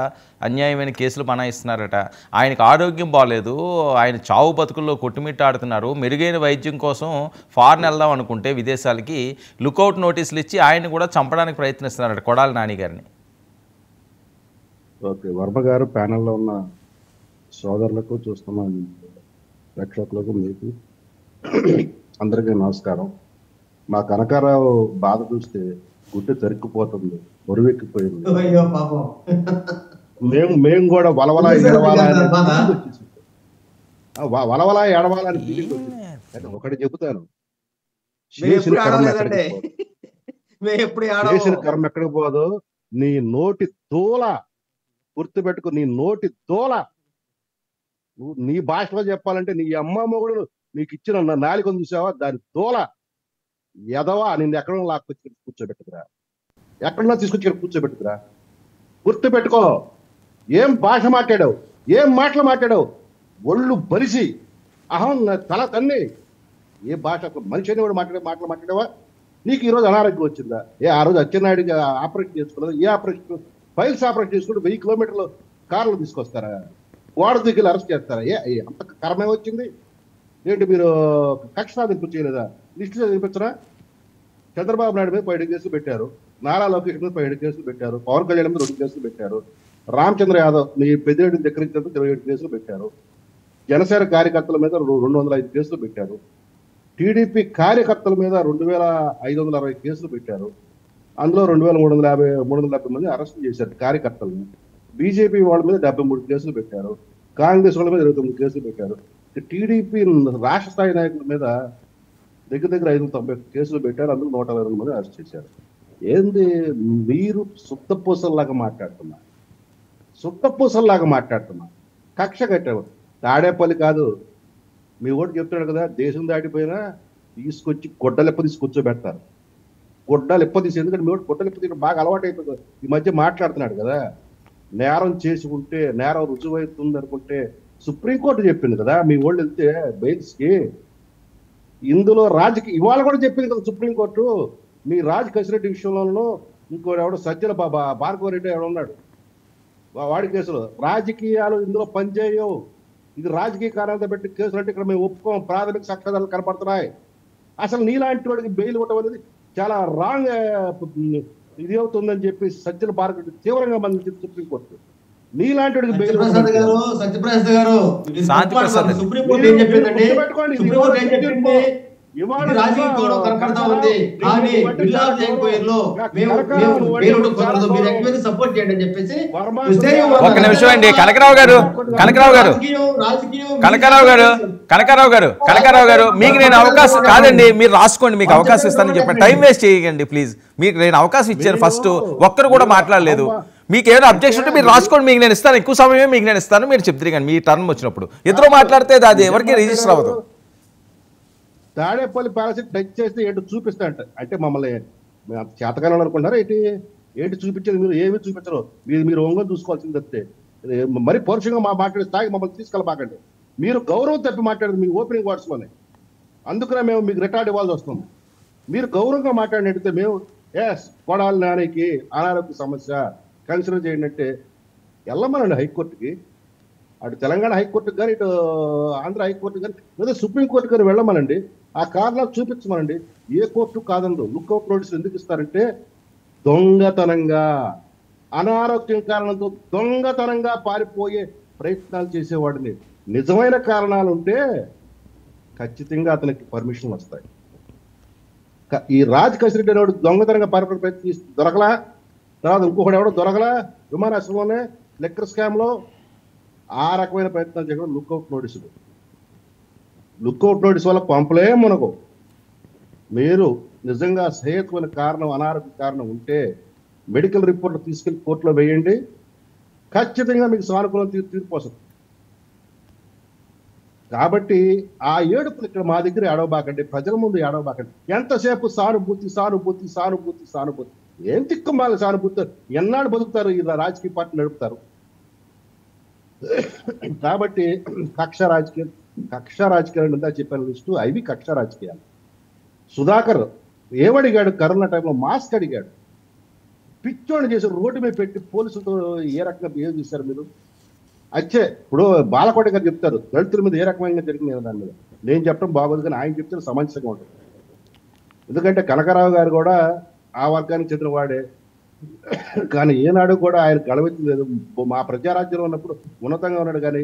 అన్యాయమైన కేసులు బనాయిస్తున్నారట. ఆయనకు ఆరోగ్యం బాగాలేదు, ఆయన చావు బతుకుల్లో కొట్టుమిట్టాడుతున్నారు. మెరుగైన వైద్యం కోసం ఫారెన్ వెళ్దాం అనుకుంటే విదేశాలకి లుకౌట్ నోటీసులు ఇచ్చి ఆయన కూడా చంపడానికి ప్రయత్నిస్తున్నారట, కొడాలి నాని గారిని. ఓకే, వర్మ గారు, ప్యానెల్లో ఉన్న సోదరులకు, చూస్తున్న ప్రేక్షకులకు, మీకు అందరికీ నమస్కారం. మా కనకారావు బాధ చూస్తే గుడ్డు తరిక్కిపోతుంది, బరువెక్కిపోయింది. మేము కూడా వలవలా ఏడవాలని ఫీలింగ్ వచ్చింది. ఒకటి చెబుతాను, చేసిన కర్మ ఎక్కడికి పోదు. నీ నోటి తోల గుర్తుపెట్టుకు, నీ నోటి తోల. నీ భాషలో చెప్పాలంటే నీ అమ్మ మొగుడు నీకు ఇచ్చిన నాలుకను చూసావా, దాని తోల ఎదవా, నిన్ను ఎక్కడో లాక్కొచ్చి కూర్చోబెట్టుకురా, ఎక్కడన్నా తీసుకొచ్చి కూర్చోబెట్టుకురా. గుర్తుపెట్టుకో, ఏం భాష మాట్లాడావు, ఏం మాటలు మాట్లాడావు, ఒళ్ళు బలిసి అహం తల తన్ని. ఏ భాష, మనిషి అని కూడా మాటలు మాట్లాడావా? నీకు ఈరోజు అనారోగ్యం వచ్చిందా? ఆ రోజు అచ్చెన్నాయుడికి ఆపరేషన్ చేసుకున్నదా? ఏ ఆపరేషన్? ఫైల్స్ ఆపరేషన్ చేసుకుంటే 1000 కిలోమీటర్లు కార్లు తీసుకొస్తారా? గోడ దిగులు అరెస్ట్ చేస్తారా? అంత కర్మే వచ్చింది ఏంటి? మీరు కక్ష సాధింపు చేయలేదా? లిస్టు చదివించరా? చంద్రబాబు నాయుడు మీద 17 కేసులు పెట్టారు, నారా లోకేష్ మీద 17 కేసులు పెట్టారు, పవన్ కళ్యాణ్ మీద 2 కేసులు పెట్టారు, రామచంద్ర యాదవ్ మీ పెద్దిరెడ్డిని దగ్గరించినందుకు 27 కేసులు పెట్టారు, జనసేన కార్యకర్తల మీద 205 కేసులు పెట్టారు, టీడీపీ కార్యకర్తల మీద 2560 కేసులు పెట్టారు. అందులో 2350 మంది అరెస్ట్ చేశారు కార్యకర్తలను. బీజేపీ వాళ్ళ మీద 73 కేసులు పెట్టారు, కాంగ్రెస్ వాళ్ళ మీద 29 కేసులు పెట్టారు. టీడీపీ రాష్ట్ర స్థాయి నాయకుల మీద దగ్గర 590 కేసులు పెట్టారు, అందులో 122 మంది అరెస్ట్ చేశారు. ఏంది మీరు సుత్తపూసల్లాగా మాట్లాడుతున్నా, కక్ష కట్టావు. తాడేపల్లి కాదు, మీ ఓటు చెప్తాడు కదా, దేశం దాటిపోయినా తీసుకొచ్చి గొడ్డలెప్ప కూర్చోబెడతారు. గొడ్డలెప్ప తీసి, ఎందుకంటే మీ ఓటు గొడ్డలెప్ప తీయడం బాగా అలవాటు అయిపోతుంది. ఈ మధ్య మాట్లాడుతున్నాడు కదా, నేరం చేసి ఉంటే, నేరం రుజువవుతుంది అనుకుంటే సుప్రీంకోర్టు చెప్పింది కదా, మీ వాళ్ళు వెళ్తే బెయిల్స్కి. ఇందులో ఇవాళ కూడా చెప్పింది కదా సుప్రీంకోర్టు, మీ రాజ్ కసిరెడ్డి విషయంలో ఇంకోటి ఎవడో సజ్జల భార్గవరెడ్డి ఎవడో ఉన్నాడు, వాడి కేసులో రాజకీయాలు ఇందులో పనిచేయవు. ఇది రాజకీయ కారణాలతో పెట్టి కేసులు అంటే ఇక్కడ మేము ఒప్పుకోం, ప్రాథమిక సాక్ష్యాధారాలు కనపడుతున్నాయి. అసలు నీలాంటి వాడికి బెయిల్ ఇవ్వటం అనేది చాలా రాంగ్ ఇది అవుతుందని చెప్పి సజ్జల భార్గవరెడ్డి తీవ్రంగా మందించింది సుప్రీంకోర్టు. నీలాంటి వాడికి బెయిల్ సత్యప్రసాద్ గారు, సుప్రీంకోర్టు ఏం చెప్పిందండి? సుప్రీంకోర్టు ఏం చెప్పింది? రాజకీయ గొడవ కనపడతా ఉంది, కానీ సపోర్ట్ చేయండి అని చెప్పేసి. ఒక్క నిమిషం అండి, కనకరావు గారు మీకు నేను అవకాశం కాదండి, మీరు రాసుకోండి, మీకు అవకాశం ఇస్తానని చెప్పండి. టైం వేస్ట్ చేయకండి ప్లీజ్. మీకు నేను అవకాశం ఇచ్చాను, ఫస్ట్ ఒక్కరు కూడా మాట్లాడలేదు. మీకు ఏమైనా అబ్జెక్షన్ ఉంటే మీరు రాసుకోండి, మీకు నేను ఇస్తాను, ఎక్కువ సమయమే మీకు నేను ఇస్తాను, మీరు చెప్తారు కానీ మీ టర్న్ వచ్చినప్పుడు. ఇద్దరు మాట్లాడితే అది ఎవరికి రిజిస్టర్ అవ్వదు. తాడేపల్లి ప్యాలెస్ టచ్ చేస్తే ఏంటి చూపిస్తా అంటే మమ్మల్ని చేతకాలం అనుకుంటారా ఏంటి చూపించేది? మీరు ఏమి చూపించరు, మీరు ఒంగోలు చూసుకోవాల్సింది తప్పితే మరి పౌరుషంగా మాట్లాడే స్థాయికి మమ్మల్ని తీసుకెళ్ళబాకండి. మీరు గౌరవం తప్పి మాట్లాడేది మీ ఓపెనింగ్ వర్డ్స్లోనే, అందుకనే మేము మీకు రిటార్డ్ ఇవ్వాల్సి వస్తుంది. మీరు గౌరవంగా మాట్లాడినట్టయితే మేము కొడాలి నానికి అనారోగ్య సమస్య కన్సిడర్ చేయండి అంటే వెళ్ళమనండి హైకోర్టుకి. అటు తెలంగాణ హైకోర్టుకు కానీ ఇటు ఆంధ్ర హైకోర్టు కానీ లేదా సుప్రీంకోర్టు కానీ వెళ్ళమనండి, ఆ కారణాలు చూపించమనండి. ఏ కోర్టు కాదండు. లుక్అవుట్ నోటీసులు ఎందుకు ఇస్తారంటే దొంగతనంగా, అనారోగ్యం కారణంతో దొంగతనంగా పారిపోయే ప్రయత్నాలు చేసేవాడిని. నిజమైన కారణాలు ఉంటే ఖచ్చితంగా అతనికి పర్మిషన్ వస్తాయి. ఈ రాజ్ కసిరెడ్డి అనేవాడు దొంగతనంగా పారిపోయే ప్రయత్నం దొరకలా, తర్వాత ఇంకొకటి ఎవడో దొరకలా విమానాశ్రమంలోనే లెక్కర్ స్కామ్ లో. ఆ రకమైన ప్రయత్నాలు చేయడం లుక్అవుట్ నోటీసులు. లుక్అవుట్ నోటీస్ వల్ల పంపలే మనకు. మీరు నిజంగా సహేతుమైన కారణం, అనారోగ్య కారణం ఉంటే మెడికల్ రిపోర్ట్లు తీసుకెళ్లి కోర్టులో వేయండి, ఖచ్చితంగా మీకు సానుకూలం తీర్పు వస్తుంది. కాబట్టి ఆ ఏడుపులు ఇక్కడ మా దగ్గర ఏడవబాకండి, ప్రజల ముందు ఏడవబాకండి. ఎంతసేపు సానుభూతి సానుభూతి సానుభూతి సానుభూతి, ఏం తిక్కుమాలి సానుభూతి? ఎన్నాళ్ళు బతుకుతారు ఈ రాజకీయ పార్టీ నడుపుతారు? కాబట్టి కక్ష రాజకీయాలు ఉందా చెప్పిన లిస్టు అవి కక్ష రాజకీయాలు. సుధాకర్ ఏమడిగాడు? కరోనా టైంలో మాస్క్ అడిగాడు, పిచ్చోడు చేసి రోడ్డు మీద పెట్టి పోలీసులతో ఏ రకంగా బిహేవ్ చేశారు మీరు? అచ్చే ఇప్పుడు బాలకోట గారు చెప్తారు దళితుల మీద ఏ రకమైన జరిగింది దాని మీద. నేను చెప్పడం బాగోదు, కానీ ఆయన చెప్తే సమంజసంగా ఉంటుంది. ఎందుకంటే కనకరావు గారు కూడా ఆ వర్గానికి చెందిన వాడే, కానీ ఏనాడు కూడా ఆయన గడవెత్తలేదు. మా ప్రజారాజ్యంలో ఉన్నప్పుడు ఉన్నతంగా ఉన్నాడు, కానీ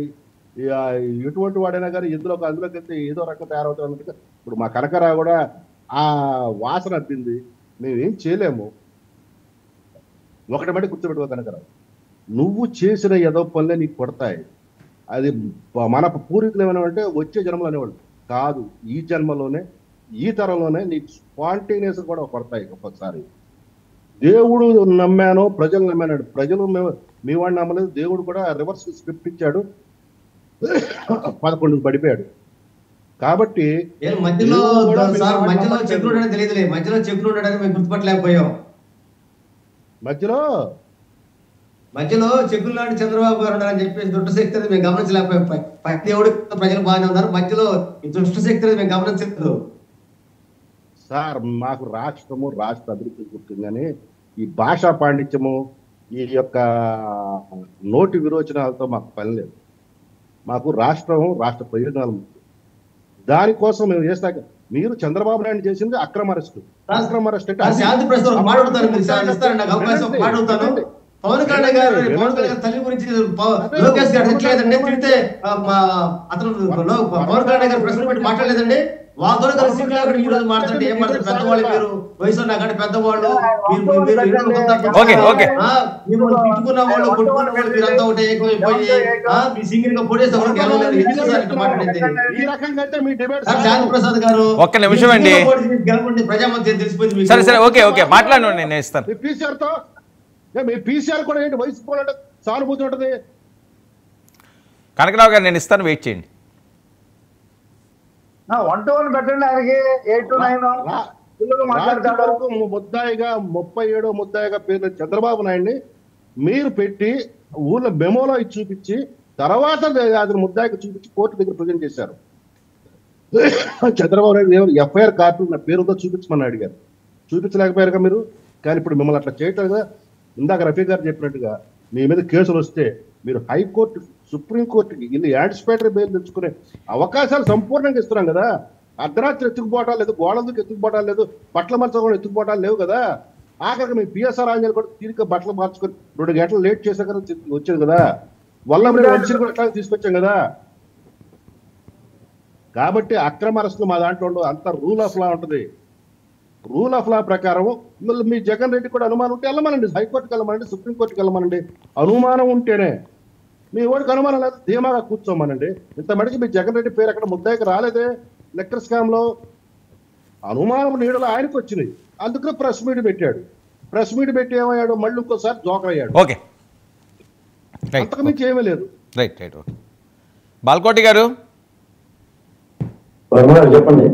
ఎటువంటి వాడైనా కానీ అందులోకి వెళ్తే ఏదో రకం తయారవుతాడు. ఇప్పుడు మా కనకరావు కూడా ఆ వాసన అద్దింది, మేమేం చేయలేము. ఒకటి బట్టి గుర్తుపెట్టుకో కనకరావు, నువ్వు చేసిన ఏదో పనులే నీకు కొడతాయి. అది మన పూర్వీకులు ఏమైనా అంటే వచ్చే జన్మలు అనేవాళ్ళు కాదు, ఈ జన్మలోనే ఈ తరంలోనే నీకు స్పాంటేనియస్ కూడా కొడతాయి. ఒక్కొక్కసారి దేవుడు నమ్మాను, ప్రజలు నమ్మాడు. ప్రజలు మీ వాడిని నమ్మలేదు, దేవుడు కూడా రివర్స్ స్క్రిప్ట్ ఇచ్చాడు, 11 పడిపోయాడు. కాబట్టి మధ్యలో చెక్కులు ఉండడం తెలియదులే, మధ్యలో చెక్కులు ఉండడానికి మేము గుర్తుపట్టలేకపోయాం. మధ్యలో చెక్కులు లాంటి చంద్రబాబు గారు ఉన్నారని చెప్పేసి దుష్ట శక్తి అనేది మేము గమనించలేకపోయాం. దేవుడు ప్రజలు బాగానే ఉన్నారు, మధ్యలో ఈ దుష్ట శక్తి అనేది మేము గమనించలేదు. సార్ మాకు రాష్ట్రము, రాష్ట్ర అభివృద్ధి గుర్తుందని ఈ భాషా పాండిత్యము, ఈ యొక్క నోటి విరోచనాలతో మాకు పని లేదు. మాకు రాష్ట్రం, రాష్ట్ర ప్రయోజనాలు ముఖ్యం. దానికోసం మేము చేస్తాక మీరు చంద్రబాబు నాయుడు చేసింది అక్రమ అరెస్టు. అక్రమ అరెస్ట్ పవన్ కళ్యాణ్ గారు తల్లి గురించి లోకేష్ గారు తిట్టలేదండి, తిడితే అతను పవన్ కళ్యాణ్ గారు ప్రెస్ పెట్టి మాట్లాడలేదండి. వాళ్ళతో కలిసి ఈ రోజు మాట్లాడండి, ఏం మాట్లాడు? పెద్దవాళ్ళు మీరు, వయసు నాకంటే పెద్దవాళ్ళు, తిట్టుకున్న వాళ్ళు కొట్టుకున్న వాళ్ళు మీరంతా ఒకటి ఏకమైపోయి మీ సింగిల్ గా పోటీ గెలవలేదు. ఎందుకు సార్ ఇట్లా మాట్లాడేది? జాన్ ప్రసాద్ గారు ఒక్క నిమిషం అండి, గెలవండి, ప్రజామధ్యం తెలిసిపోయింది. సరే సరే, ఓకే ఓకే, మాట్లాడండి, నేను ఇస్తాను. మీ పీసీఆర్ కూడా ఏంటి వయసు పోరాటం సానుభూతి ఉంటుంది. కనకరావు గారు నేను ఇస్తాను, వెయిట్ చేయండి. 1 to 1 పెట్టండి ఆయనకి, 8 to 9 ముద్దాయిగా 37వ ముద్దాయిగా పేరు చంద్రబాబు నాయుడిని మీరు పెట్టి ఊర్లో మెమోలో ఇచ్చి చూపించి తర్వాత అతను ముద్దాయిగా చూపించి కోర్టు దగ్గర ప్రజెంట్ చేశారు. చంద్రబాబు నాయుడు ఎఫ్ఐఆర్ కాపీ నా పేరుతో చూపించమని అడిగారు, చూపించలేకపోయారుగా మీరు. కానీ ఇప్పుడు మిమ్మల్ని అట్లా చేయటం కదా. ఇందాక రఫీ గారు చెప్పినట్టుగా మీ మీద కేసులు వస్తే మీరు హైకోర్టు, సుప్రీంకోర్టుకి ఇల్లు యాంటిసిపేటరీ బెయిల్ తెచ్చుకునే అవకాశాలు సంపూర్ణంగా ఇస్తున్నాం కదా. అర్ధరాత్రి ఎత్తుకుపోవటాలు లేదు, గోడలకు ఎత్తుకుపోవటాలు లేదు, బట్టల మరచ కూడా ఎత్తుకుపోవటాలు లేవు కదా. ఆఖరికి మీ పిఎస్ఆర్ ఆంజనేయులు కూడా తీరిక బట్టలు మార్చుకొని 2 గంటలు లేట్ చేసా కదా వచ్చాను కదా. వల్లభనేని వంశీని కూడా అట్లా తీసుకొచ్చాం కదా. కాబట్టి అక్రమ అరెస్టులు మా దాంట్లో ఉండవు, అంత రూల్ ఆఫ్ లా ఉంటుంది. రూల్ ఆఫ్ లా ప్రకారం మీ జగన్ రెడ్డి కూడా అనుమానం ఉంటే వెళ్ళమనండి, హైకోర్టుకి వెళ్ళమనండి, సుప్రీంకోర్టుకి వెళ్ళమనండి. అనుమానం ఉంటేనే, మీ ఓడికి అనుమానం లేదు ధీమాగా కూర్చోమనండి. ఇంత మటుకు మీ జగన్ రెడ్డి పేరు అక్కడ ముద్దాయికి రాలేదే లెక్కర్ స్కామ్ లో. అనుమానం నీడలో ఆయనకు వచ్చినాయి, అందుకనే ప్రెస్ మీట్ పెట్టాడు. ప్రెస్ మీట్ పెట్టి ఏమయ్యాడు, మళ్ళీ ఇంకోసారి జోకర్ అయ్యాడు. ఓకే, అంతకు మించి ఏమీ లేదు. Right right. ఓకే, బాల్కోటి గారు చెప్పండి.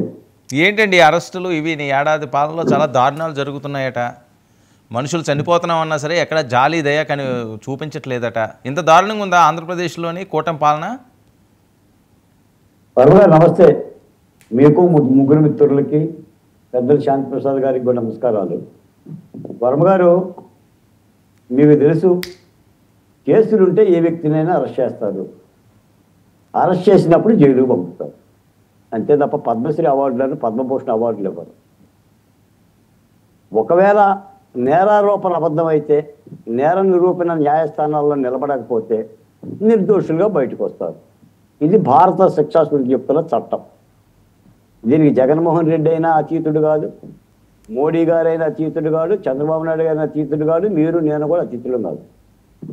ఏంటండి అరెస్టులు ఇవి? నీ ఏడాది పాలనలో చాలా దారుణాలు జరుగుతున్నాయట, మనుషులు చనిపోతున్నామన్నా సరే ఎక్కడ జాలి దయ కానీ చూపించట్లేదట. ఇంత దారుణంగా ఉందా ఆంధ్రప్రదేశ్లోని కూటమి పాలన? నమస్తే, మీకు ముగ్గురు మిత్రులకి, పెద్దలు శాంతి ప్రసాద్ గారికి కూడా నమస్కారాలు. వర్మ గారు, మీకు తెలుసు కేసులుంటే ఏ వ్యక్తినైనా అరెస్ట్ చేస్తారు. అరెస్ట్ చేసినప్పుడు జైలుకు పంపుతారు. అంతే తప్ప పద్మశ్రీ అవార్డులను పద్మభూషణ్ అవార్డులు ఇవ్వరు. ఒకవేళ నేరారోపణ అబద్ధమైతే, నేర నిరూపణ న్యాయస్థానాల్లో నిలబడకపోతే నిర్దోషులుగా బయటకు వస్తారు. ఇది భారత శిక్షా స్మృతి చెప్తున్న చట్టం. దీనికి జగన్మోహన్ రెడ్డి అయినా అతీతుడు కాదు, మోడీ గారైనా అతీతుడు కాదు, చంద్రబాబు నాయుడు గారైనా అతీతుడు కాదు, మీరు నేను కూడా అతీతులు కాదు.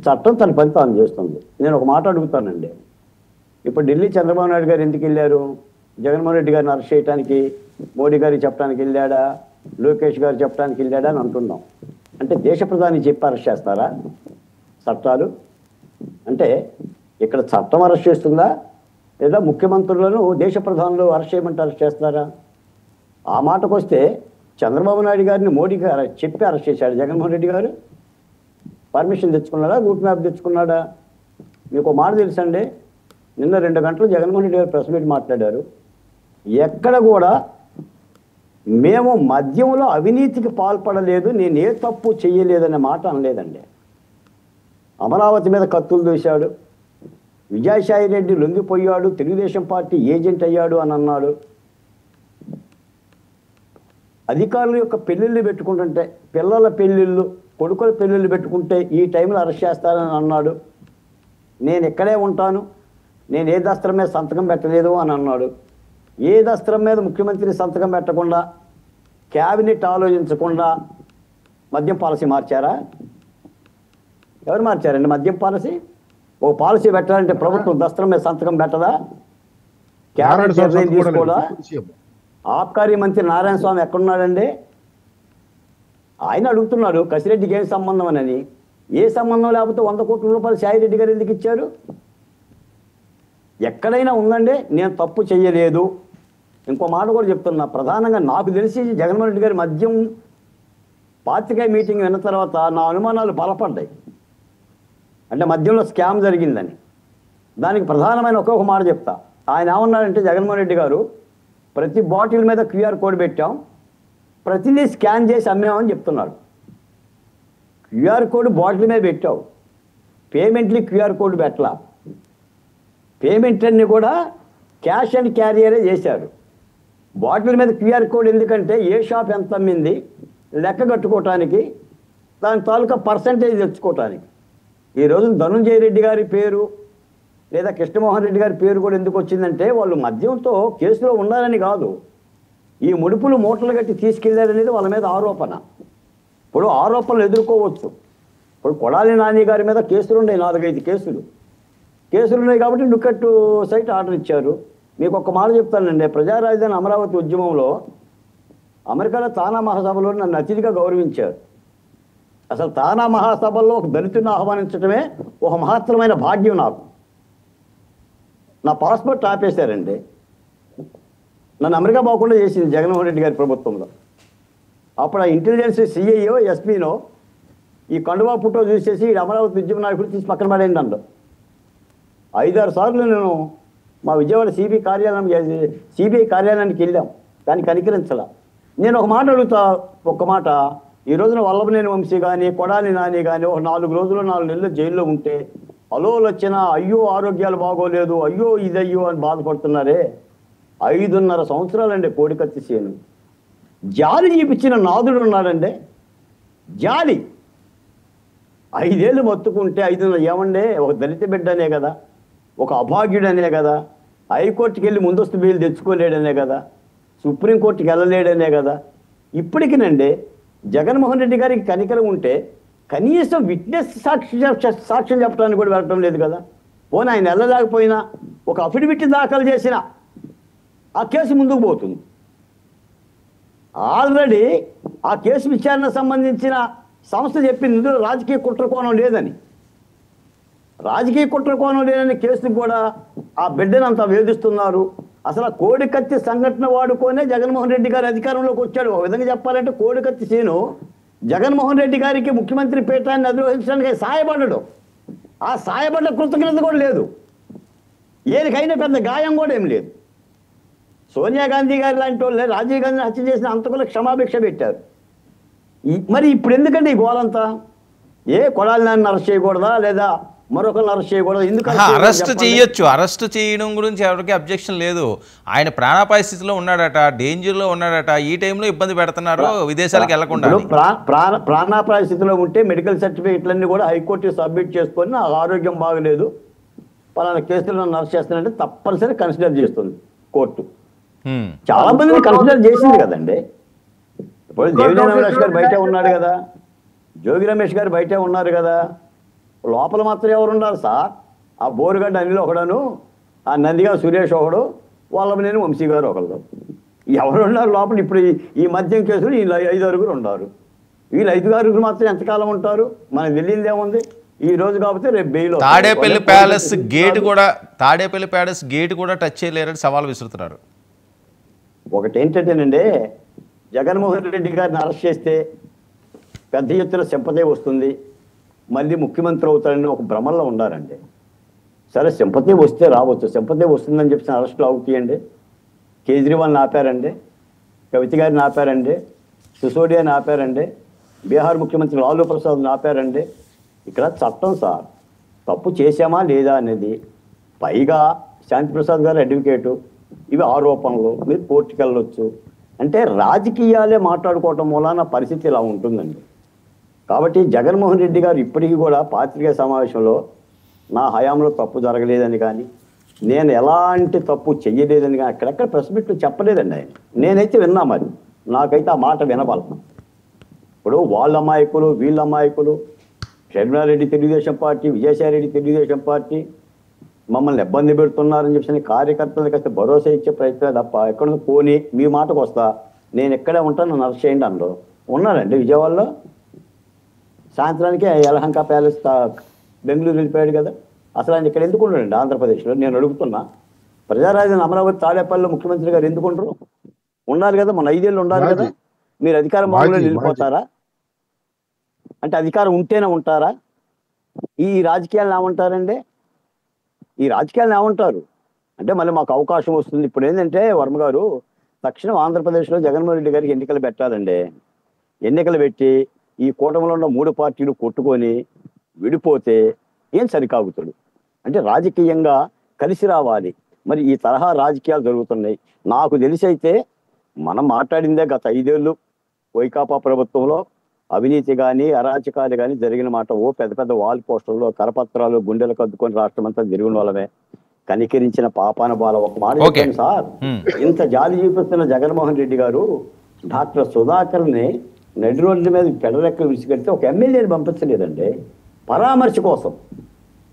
చట్టం తన పని తాను చేస్తుంది. నేను ఒక మాట అడుగుతానండి. ఇప్పుడు ఢిల్లీ చంద్రబాబు నాయుడు గారు ఎందుకు వెళ్ళారు? జగన్మోహన్ రెడ్డి గారిని అరెస్ట్ చేయడానికి మోడీ గారికి చెప్పడానికి వెళ్ళాడా, లోకేష్ గారు చెప్పడానికి వెళ్ళాడా అని అంటున్నాం. అంటే దేశ ప్రధాని చెప్పి అరెస్ట్ చేస్తారా చట్టాలు? అంటే ఇక్కడ చట్టం అరెస్ట్ చేస్తుందా, లేదా ముఖ్యమంత్రులను దేశ ప్రధానులు అరెస్ట్ చేయమంటే అరెస్ట్ చేస్తారా? ఆ మాటకు వస్తే చంద్రబాబు నాయుడు గారిని మోడీకి చెప్పి అరెస్ట్ చేశాడు జగన్మోహన్ రెడ్డి గారు. పర్మిషన్ తెచ్చుకున్నాడా, రూట్ మ్యాప్ తెచ్చుకున్నాడా? మీకు మాట తెలుసండి, నిన్న 2 గంటలు జగన్మోహన్ రెడ్డి గారు ప్రెస్ మీట్ మాట్లాడారు. ఎక్కడ కూడా మేము మద్యంలో అవినీతికి పాల్పడలేదు, నేను ఏ తప్పు చెయ్యలేదనే మాట అనలేదండి. అమరావతి మీద కత్తులు దూశాడు, విజయసాయి రెడ్డి లొంగిపోయాడు, తెలుగుదేశం పార్టీ ఏజెంట్ అయ్యాడు అని అన్నాడు. అధికారుల యొక్క పెళ్ళిళ్ళు పెట్టుకుంటుంటే, పిల్లల పెళ్ళిళ్ళు, కొడుకుల పెళ్ళిళ్ళు పెట్టుకుంటే ఈ టైంలో అరెస్ట్ చేస్తారని అన్నాడు. నేను ఇక్కడే ఉంటాను, నేను ఏ దస్త్రం మీద సంతకం పెట్టలేదు అని అన్నాడు. ఏ దస్త్రం మీద ముఖ్యమంత్రి సంతకం పెట్టకుండా, క్యాబినెట్ ఆలోచించకుండా మద్యం పాలసీ మార్చారా? ఎవరు మార్చారండి మద్యం పాలసీ? ఓ పాలసీ పెట్టాలంటే ప్రభుత్వం దస్త్రం మీద సంతకం పెట్టదా? క్యాబినెట్ నిర్ణయం తీసుకోదా? ఆబ్కారీ మంత్రి నారాయణ స్వామి ఎక్కడున్నాడండి? ఆయన అడుగుతున్నాడు కసిరెడ్డికి ఏం సంబంధం అని. ఏ సంబంధం లేకపోతే 100 కోట్ల రూపాయలు సాయిరెడ్డి గారు ఎందుకు ఇచ్చారు? ఎక్కడైనా ఉందండి నేను తప్పు చెయ్యలేదు. ఇంకో మాట కూడా చెప్తున్నా, ప్రధానంగా నాకు తెలిసి జగన్మోహన్ రెడ్డి గారి మద్యం పాత్రికేయ మీటింగ్ విన్న తర్వాత నా అనుమానాలు బలపడ్డాయి. అంటే మద్యంలో స్కామ్ జరిగిందని. దానికి ప్రధానమైన ఒక్కొక్క మాట చెప్తా. ఆయన ఏమన్నాడంటే, జగన్మోహన్ రెడ్డి గారు ప్రతి బాటిల్ మీద క్యూఆర్ కోడ్ పెట్టాం, ప్రతిదీ స్కాన్ చేసి అమ్మామని చెప్తున్నాడు. క్యూఆర్ కోడ్ బాటిల్ మీద పెట్టావు, పేమెంట్లీ క్యూఆర్ కోడ్ పెట్టలా. పేమెంట్ అన్ని కూడా క్యాష్ అండ్ క్యారియరే చేశారు. బాటిల్ మీద క్యూఆర్ కోడ్ ఎందుకంటే ఏ షాప్ ఎంత అమ్మింది లెక్క కట్టుకోవటానికి, దాని తాలూకా పర్సంటేజ్ తెచ్చుకోవటానికి. ఈరోజు ధనుంజయ రెడ్డి గారి పేరు లేదా కృష్ణమోహన్ రెడ్డి గారి పేరు కూడా ఎందుకు వచ్చిందంటే, వాళ్ళు మద్యంతో కేసులో ఉండాలని కాదు, ఈ ముడుపులు మూటలు కట్టి తీసుకెళ్లారనేది వాళ్ళ మీద ఆరోపణ. ఇప్పుడు ఆరోపణలు ఎదుర్కోవచ్చు. ఇప్పుడు కొడాలి నాని గారి మీద కేసులు ఉన్నాయి, 4-5 కేసులు ఉన్నాయి కాబట్టి లుకట్టు సైట్ ఆర్డర్ ఇచ్చారు. మీకు ఒక మాట చెప్తానండి, ప్రజా రాజధాని అమరావతి ఉద్యమంలో అమెరికాలో తానా మహాసభలో నన్ను అతిథిగా గౌరవించారు. అసలు తానా మహాసభల్లో ఒక దళితుడిని ఆహ్వానించడమే ఒక మహత్తరమైన భాగ్యం నాకు. నా పాస్పోర్ట్ ఆపేశారండి, నన్ను అమెరికా పోకుండా చేసింది జగన్మోహన్ రెడ్డి గారి ప్రభుత్వంలో. అప్పుడు ఆ ఇంటెలిజెన్స్ సిఐఓ ఎస్పీనో ఈ కండువా ఫోటో చూసేసి ఈ అమరావతి ఉద్యమ నాయకుడు తీసి పక్కన పడేయండి అన్నారు. 5-6 సార్లు నేను మా విజయవాడ సిబిఐ కార్యాలయానికి వెళ్ళాం, కానీ కనికరించాల. నేను ఒక మాట అడుగుతా, ఒక్క మాట. ఈ రోజున వల్లభనేని వంశీ కానీ కొడాలి నాని కానీ ఒక 4 రోజులు 4 నెలలు జైల్లో ఉంటే అలోలు వచ్చినా అయ్యో ఆరోగ్యాలు బాగోలేదు, అయ్యో ఇదయ్యో అని బాధపడుతున్నారే. 5.5 సంవత్సరాలండి కోడికత్తి సేను. జాలి చూపించిన నాదుడు ఉన్నాడండి, జాలి. 5 ఏళ్ళు మొత్తుకుంటే 5 ఏమండే, ఒక దళిత బిడ్డనే కదా, ఒక అభాగ్యుడనే కదా, హైకోర్టుకి వెళ్ళి ముందస్తు బెయిల్ తెచ్చుకోలేడనే కదా, సుప్రీంకోర్టుకి వెళ్ళలేడనే కదా. ఇప్పటికినండి జగన్మోహన్ రెడ్డి గారికి కనికరం ఉంటే కనీసం విట్నెస్ సాక్ష్యం చెప్పడానికి కూడా వెళ్ళటం లేదు కదా. పోనీ ఆయన వెళ్ళలేకపోయినా ఒక అఫిడవిట్ దాఖలు చేసిన ఆ కేసు ముందుకు పోతుంది. ఆల్రెడీ ఆ కేసు విచారణ సంబంధించిన సంస్థ చెప్పింది ఇందులో రాజకీయ కుట్రకోణం లేదని. రాజకీయ కుట్రకోణం లేదని కేసుకు కూడా ఆ బిడ్డను అంతా వేధిస్తున్నారు. అసలు కోడికత్తి సంఘటన వాడుకొనే జగన్మోహన్ రెడ్డి గారి అధికారంలోకి వచ్చాడు. ఒక విధంగా చెప్పాలంటే కోడికత్తి సీను జగన్మోహన్ రెడ్డి గారికి ముఖ్యమంత్రి పీఠాన్ని అధిరోహించడానికి సాయపడ్డాడు. ఆ సాయపడ్డ కృతజ్ఞత కూడా లేదు, ఏదికైనా పెద్ద గాయం కూడా ఏం లేదు. సోనియా గాంధీ గారి లాంటి వాళ్ళే రాజీవ్ గాంధీని హత్య చేసిన అంతకులకు క్షమాభిక్ష పెట్టారు. మరి ఇప్పుడు ఎందుకంటే ఈ గోలంతా? కొడాలి నాన్ని అరెస్ట్ చేయకూడదా, లేదా మరొకరిని అరెస్ట్ చేయకూడదు. ఎందుకు అరెస్ట్ చేయొచ్చు, అరెస్ట్ చేయడం గురించి ఎవరికి అబ్జెక్షన్ లేదు. ఆయన ప్రాణాపాయ స్థితిలో ఉన్నాడట, డేంజర్లో ఉన్నాడట, ఈ టైంలో ఇబ్బంది పెడుతున్నారు విదేశాలకు వెళ్లకుండా. ప్రాణాపాయ స్థితిలో ఉంటే మెడికల్ సర్టిఫికేట్లన్నీ కూడా హైకోర్టు సబ్మిట్ చేసుకొని నాకు ఆరోగ్యం బాగలేదు, పలానా కేసులో నన్ను అరెస్ట్ చేస్తానంటే తప్పనిసరి కన్సిడర్ చేస్తుంది కోర్టు. చాలా మందిని కన్సిడర్ చేసింది కదండి. ఇప్పుడు జోగి రమేష్ గారు బయటే ఉన్నాడు కదా, జోగి రమేష్ గారు బయటే ఉన్నారు కదా, లోపల మాత్రం ఎవరు ఉన్నారు సార్? ఆ బోరుగడ్డ అనిల్ ఒకడను, ఆ నందిగా సురేష్ ఒకడు, వాళ్ళని వంశీ గారు ఒకళ్ళు. ఎవరు ఉన్నారు లోపల? ఇప్పుడు ఈ మద్యం కేసులు వీళ్ళు 5 ఉన్నారు. వీళ్ళు 5 మాత్రం ఎంతకాలం ఉంటారు? మనకు తెలియదు ఏముంది. ఈ రోజు కాకపోతే రేపు బెయిల్. తాడేపల్లి ప్యాలెస్ గేట్ కూడా టచ్ చేయలేరని సవాల్ విసురుతున్నారు. ఒకటి ఏంటంటేనండి, జగన్మోహన్ రెడ్డి గారిని అరెస్ట్ చేస్తే పెద్ద ఎత్తున సింపతి వస్తుంది, మళ్ళీ ముఖ్యమంత్రి అవుతారని ఒక భ్రమల్లో ఉండారండి. సరే సింపతి వస్తే రావచ్చు, సింపతి వస్తుందని చెప్పి అరెస్టులు అవుతాయండి. కేజ్రీవాల్ని ఆపారండి, కవిత గారిని ఆపారండి, సిసోడియాని ఆపారండి, బీహార్ ముఖ్యమంత్రి లాలూ ప్రసాద్ని ఆపారండి. ఇక్కడ చట్టం సార్, తప్పు చేశామా లేదా అనేది. పైగా శాంతిప్రసాద్ గారు అడ్వకేటు, ఇవి ఆరోపణలు, మీరు కోర్టుకు వెళ్ళొచ్చు అంటే రాజకీయాలే మాట్లాడుకోవటం మూలాన పరిస్థితి ఇలా ఉంటుందండి. కాబట్టి జగన్మోహన్ రెడ్డి గారు ఇప్పటికీ కూడా పాత్రికేయ సమావేశంలో నా హయాంలో తప్పు జరగలేదని కానీ, నేను ఎలాంటి తప్పు చెయ్యలేదని కానీ అక్కడెక్కడ ప్రెస్ మీట్లు చెప్పలేదండి ఆయన. నేనైతే విన్నా, మరి నాకైతే ఆ మాట వినబడతాం. ఇప్పుడు వాళ్ళ అమాయకులు, వీళ్ళ అమాయకులు, షర్మిలారెడ్డి తెలుగుదేశం పార్టీ, విజయసాయిరెడ్డి తెలుగుదేశం పార్టీ మమ్మల్ని ఇబ్బంది పెడుతున్నారని చెప్పి కార్యకర్తలకు కాస్త భరోసా ఇచ్చే ప్రయత్నం తప్ప ఎక్కడ పోనీ మీ మాటకు వస్తా, నేను ఎక్కడే ఉంటాను, నన్ను అరెస్ట్ చేయండి అందులో ఉన్నాడండి. విజయవాడలో సాయంత్రానికి యలహంక ప్యాలెస్ బెంగళూరు వెళ్ళిపోయాడు కదా. అసలు ఆయన ఇక్కడ ఎందుకు ఉండడండి ఆంధ్రప్రదేశ్లో? నేను అడుగుతున్నా. ప్రజారాజధాని అమరావతి తాడేపల్లిలో ముఖ్యమంత్రి గారు ఎందుకు ఉండరు? ఉన్నారు కదా, మన 5 ఏళ్ళు ఉన్నారు కదా. మీరు అధికారం మామూలుగా వెళ్ళిపోతారా? అంటే అధికారం ఉంటేనే ఉంటారా? ఈ రాజకీయాలను ఏమంటారండి? ఈ రాజకీయాలను ఏమంటారు అంటే మళ్ళీ మాకు అవకాశం వస్తుంది. ఇప్పుడు ఏంటంటే వర్మ గారు, తక్షణం ఆంధ్రప్రదేశ్లో జగన్మోహన్ రెడ్డి గారికి ఎన్నికలు పెట్టాలండి. ఎన్నికలు పెట్టి ఈ కూటమిలో ఉన్న 3 పార్టీలు కొట్టుకొని విడిపోతే ఏం సరికాగుతాడు? అంటే రాజకీయంగా కలిసి రావాలి. మరి ఈ తరహా రాజకీయాలు జరుగుతున్నాయి. నాకు తెలిసి అయితే మనం మాట్లాడిందే గత 5 ఏళ్ళు వైకాపా ప్రభుత్వంలో అవినీతి కానీ అరాచకాలు కానీ జరిగిన మాట పెద్ద పెద్ద వాల్ పోస్టర్లు, కరపత్రాలు గుండెలకు అద్దుకొని రాష్ట్రం అంతా జరిగిన వాళ్ళమే. కనికరించిన పాపాన బాల ఒక మాట చెప్పాను సార్. ఇంత జాలి చూపిస్తున్న జగన్మోహన్ రెడ్డి గారు డాక్టర్ సుధాకర్ని నడి రోడ్ల మీద పెడరెక్కలు విసిగడితే ఒక ఎమ్మెల్యేని పంపించలేదండి పరామర్శ కోసం.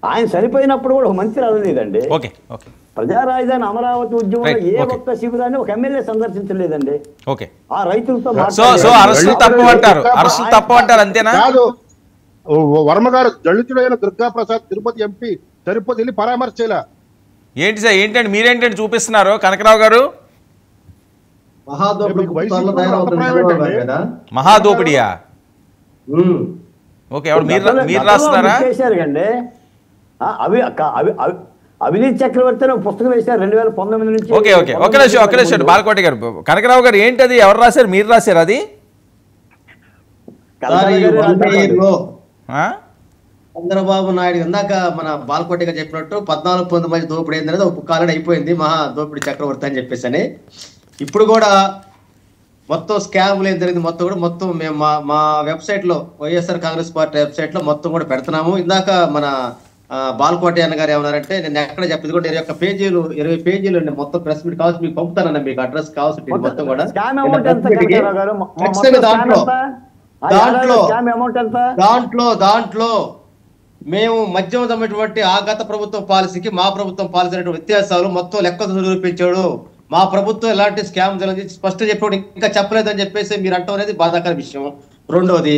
ఆయన చనిపోయినప్పుడు కూడా ఒక మంత్రి రాలేదండి. ప్రజా రాజధాని అమరావతి ఉద్యమంలో ఏ ఒక్క శిబిరాన్ని ఒక ఎమ్మెల్యే సందర్శించలేదండి. ఆ రైతులతో అంతేనా? వర్మ గారు దళితుడైన దుర్గా ప్రసాద్ తిరుపతి ఎంపీ తిరుపతి వెళ్ళి పరామర్శలా ఏంటి సార్? ఏంటంటే మీరేంటంటే చూపిస్తున్నారు కనకరావు గారు? మహాదోపిడియా? ఓకే, ఎవరు మీరు రాస్తున్నారా? అవినీతి చక్రవర్తి అని పుస్తకం వేశారు 2019 నుంచి. ఓకే ఓకే, ఒక నిమిషం బాలకోటి గారు. కనకరావు గారు ఏంటి అది? ఎవరు రాశారు? మీరు రాశారు అది? చంద్రబాబు నాయుడు ఇందాక మన బాలకోటి గారు చెప్పినట్టు 14-19 మధ్య దోపిడీ అయింది అనేది ఒక కాలం అయిపోయింది, మహా దోపిడీ చక్రవర్తి అని చెప్పేసి అని. ఇప్పుడు కూడా మొత్తం స్కామ్లు ఏం జరిగింది మొత్తం కూడా మేము మా వెబ్సైట్ లో, వైఎస్ఆర్ కాంగ్రెస్ పార్టీ వెబ్సైట్ లో మొత్తం కూడా పెడుతున్నాము. ఇందాక మన బాలకోటి అన్న గారు ఏమన్నారంటే, నేను ఎక్కడ చెప్పింది కూడా 20 పేజీలు అండి మొత్తం ప్రెస్ మీట్ కావాల్సి మీకు పంపుతానన్న, మీకు అడ్రస్ కావాల్సి మొత్తం కూడా. దాంట్లో మేము మధ్యమ తమ్మినటువంటి ఆ గత ప్రభుత్వం పాలసీకి మా ప్రభుత్వం పాలసీ అనేటువంటి వ్యత్యాసాలు మొత్తం లెక్క చూపించాడు. మా ప్రభుత్వం ఎలాంటి స్కామ్ జరిగింది స్పష్టం చెప్పాడు, ఇంకా చెప్పలేదని చెప్పేసి మీరు అంటాం అనేది బాధాకర విషయం. రెండోది